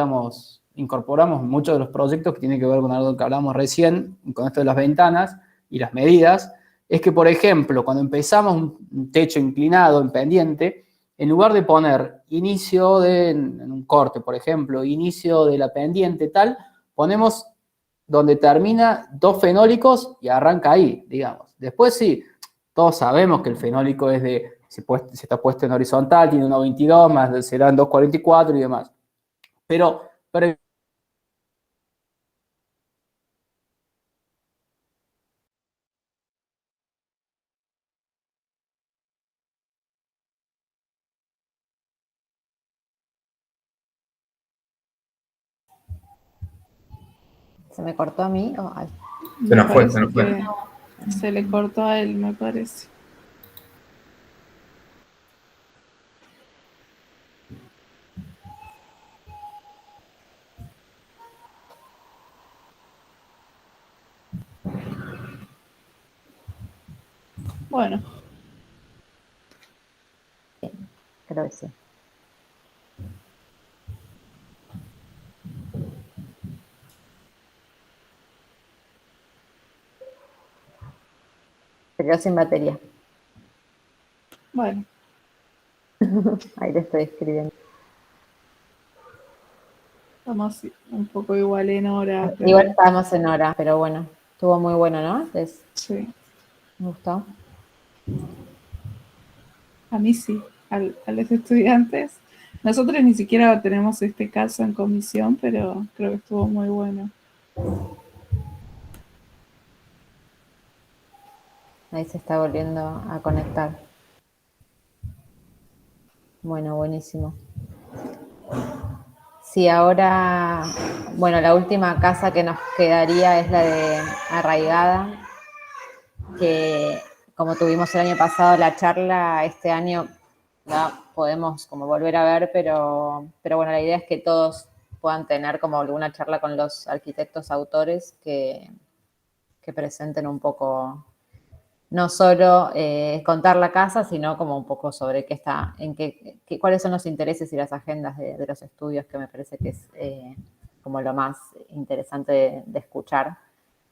incorporamos en muchos de los proyectos que tiene que ver con algo que hablamos recién, con esto de las ventanas y las medidas, es que, por ejemplo, cuando empezamos un techo inclinado, en pendiente, en lugar de poner inicio en un corte, por ejemplo, inicio de la pendiente tal, ponemos donde termina 2 fenólicos y arranca ahí, digamos. Después sí, todos sabemos que el fenólico si está puesto en horizontal, tiene 1,22, más serán 2,44 y demás. Pero ¿Se me cortó a mí? Se nos fue. Se le cortó a él, me parece. Bueno, Creo que sí. Se quedó sin batería. bueno, Ahí le estoy escribiendo. estamos un poco igual en hora, Igual pero estábamos en hora, pero bueno, estuvo muy bueno, ¿no? ¿Les sí, gustó? a mí sí, a los estudiantes. Nosotros ni siquiera tenemos este caso en comisión, pero creo que estuvo muy bueno. Ahí se está volviendo a conectar. Bueno, buenísimo. Sí, ahora, bueno, la última casa que nos quedaría es la de Arraigada, que como tuvimos el año pasado la charla, este año la podemos como volver a ver, pero bueno, la idea es que todos puedan tener como alguna charla con los arquitectos autores que presenten un poco, no solo contar la casa, sino como un poco sobre qué está, cuáles son los intereses y las agendas de los estudios, que me parece que es como lo más interesante de escuchar.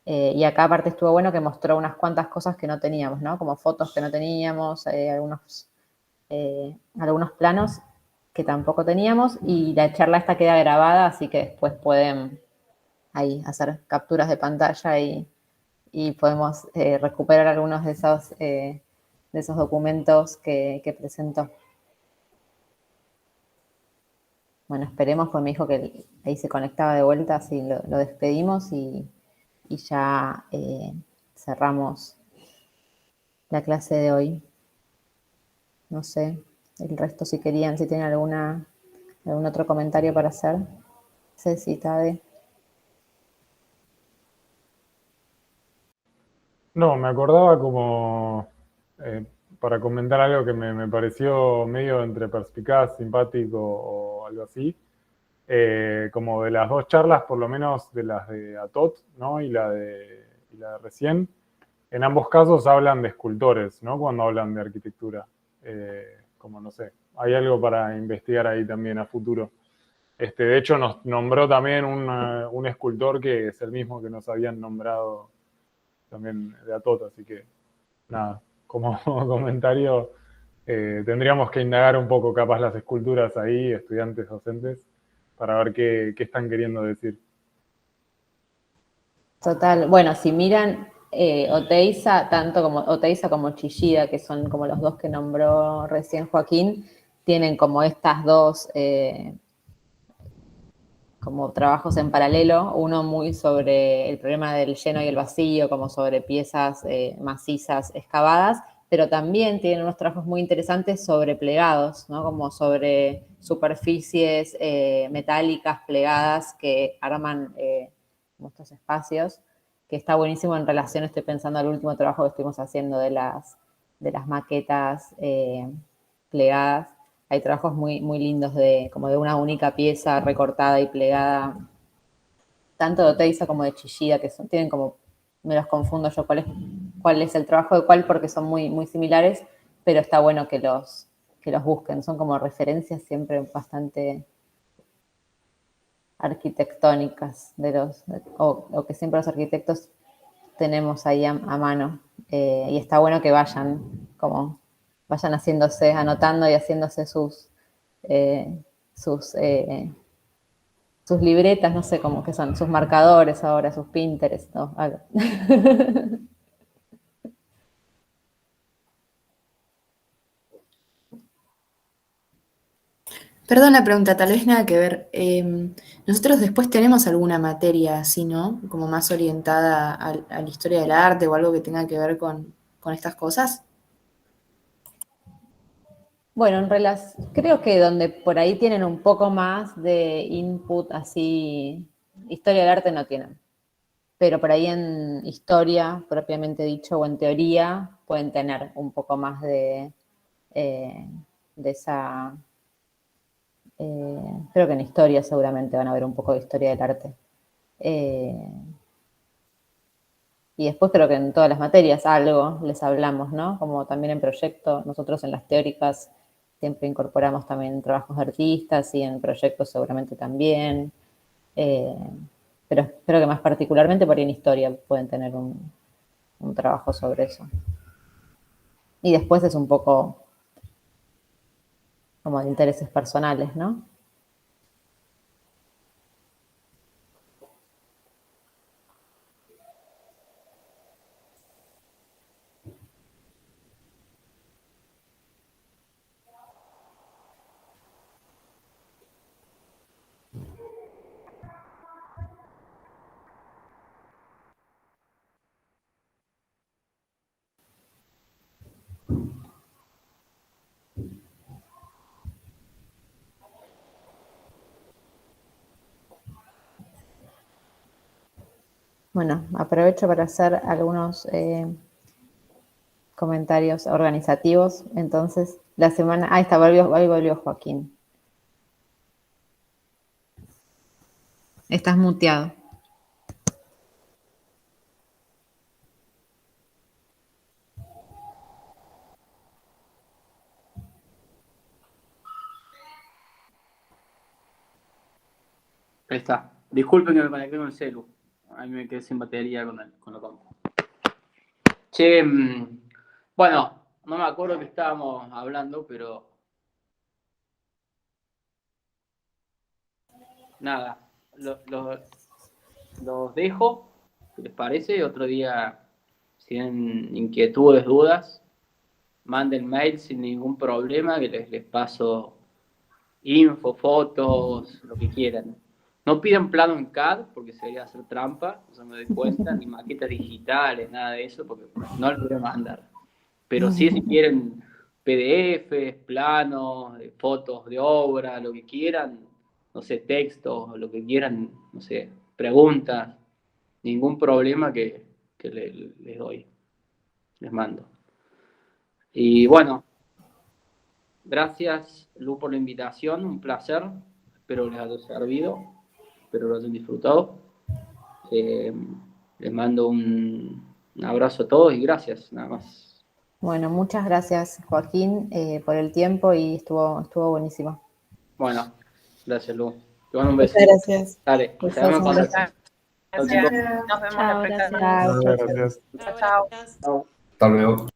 Y acá aparte estuvo bueno que mostró unas cuantas cosas que no teníamos, ¿no? Como fotos que no teníamos, algunos planos que tampoco teníamos, y la charla esta queda grabada, así que después pueden ahí hacer capturas de pantalla y podemos recuperar algunos de esos documentos que presentó. Bueno, esperemos, pues me dijo que ahí se conectaba de vuelta, así lo despedimos y ya cerramos la clase de hoy. No sé, el resto si tienen algún otro comentario para hacer. Ceci, Tade. No, me acordaba como eh, para comentar algo que me pareció medio entre perspicaz, simpático o algo así, como de las dos charlas, por lo menos de las de Atot, ¿no? Y la de recién. En ambos casos hablan de escultores, ¿no? Cuando hablan de arquitectura. Como no sé, hay algo para investigar ahí también a futuro. De hecho, nos nombró también un escultor que es el mismo que nos habían nombrado también de Atot, así que nada, como comentario, tendríamos que indagar un poco capaz las esculturas ahí, estudiantes, docentes, para ver qué están queriendo decir. Total, bueno, si miran Oteiza, tanto como Oteiza como Chillida, que son como los dos que nombró recién Joaquín, tienen como estas dos como trabajos en paralelo, uno muy sobre el problema del lleno y el vacío, como sobre piezas macizas excavadas, pero también tienen unos trabajos muy interesantes sobre plegados, ¿no? Como sobre superficies metálicas plegadas que arman estos espacios, que está buenísimo en relación, estoy pensando al último trabajo que estuvimos haciendo de las maquetas plegadas. Hay trabajos muy, muy lindos como de una única pieza recortada y plegada, tanto de Oteiza como de Chillida, que tienen como, me los confundo yo cuál es el trabajo de cuál, porque son muy, muy similares, pero está bueno que los busquen, son como referencias siempre bastante arquitectónicas o que siempre los arquitectos tenemos ahí a mano. Y está bueno que vayan haciéndose, anotando y haciéndose eh, sus, eh, sus libretas, no sé cómo que son, sus marcadores ahora, sus Pinterest, ¿no? Algo. Perdón la pregunta, tal vez nada que ver. Nosotros después tenemos alguna materia así, ¿no? Como más orientada a la historia del arte o algo que tenga que ver con estas cosas. Bueno, creo que donde por ahí tienen un poco más de input así, historia del arte no tienen, pero por ahí en historia, propiamente dicho, o en teoría, pueden tener un poco más de esa... creo que en historia seguramente van a ver un poco de historia del arte. Y después creo que en todas las materias algo les hablamos, ¿no? Como también en proyecto, nosotros en las teóricas siempre incorporamos también trabajos de artistas y en proyectos seguramente también. Pero espero que más particularmente por ahí en historia pueden tener un trabajo sobre eso. Y después es un poco como de intereses personales, ¿no? Bueno, aprovecho para hacer algunos comentarios organizativos. Entonces, la semana... Ahí está, volvió Joaquín. Estás muteado. Ahí está. Disculpen que me conecté con el celu. A mí me quedé sin batería con la compu. Che, bueno, no me acuerdo que estábamos hablando, pero nada, los dejo, si les parece. Otro día, si tienen inquietudes, dudas, manden mail sin ningún problema, que les paso info, fotos, lo que quieran. No pidan plano en CAD, porque sería hacer trampa, no me doy cuenta, ni maquetas digitales, nada de eso, porque no les voy a mandar. Pero sí, si quieren PDFs, planos, fotos de obra, lo que quieran, no sé, textos, lo que quieran, no sé, preguntas, ningún problema que les doy, les mando. Y bueno, gracias, Lu, por la invitación, un placer, espero les haya servido, espero lo hayan disfrutado. Les mando un abrazo a todos y gracias, nada más. Bueno, muchas gracias, Joaquín, por el tiempo y estuvo buenísimo. Bueno, gracias, Lu. Te mando un beso. Muchas gracias. Dale, Besos, seguimos en un beso. contacto. Gracias. Nos vemos la próxima. Gracias. Chao. Chao. Chao. Hasta luego.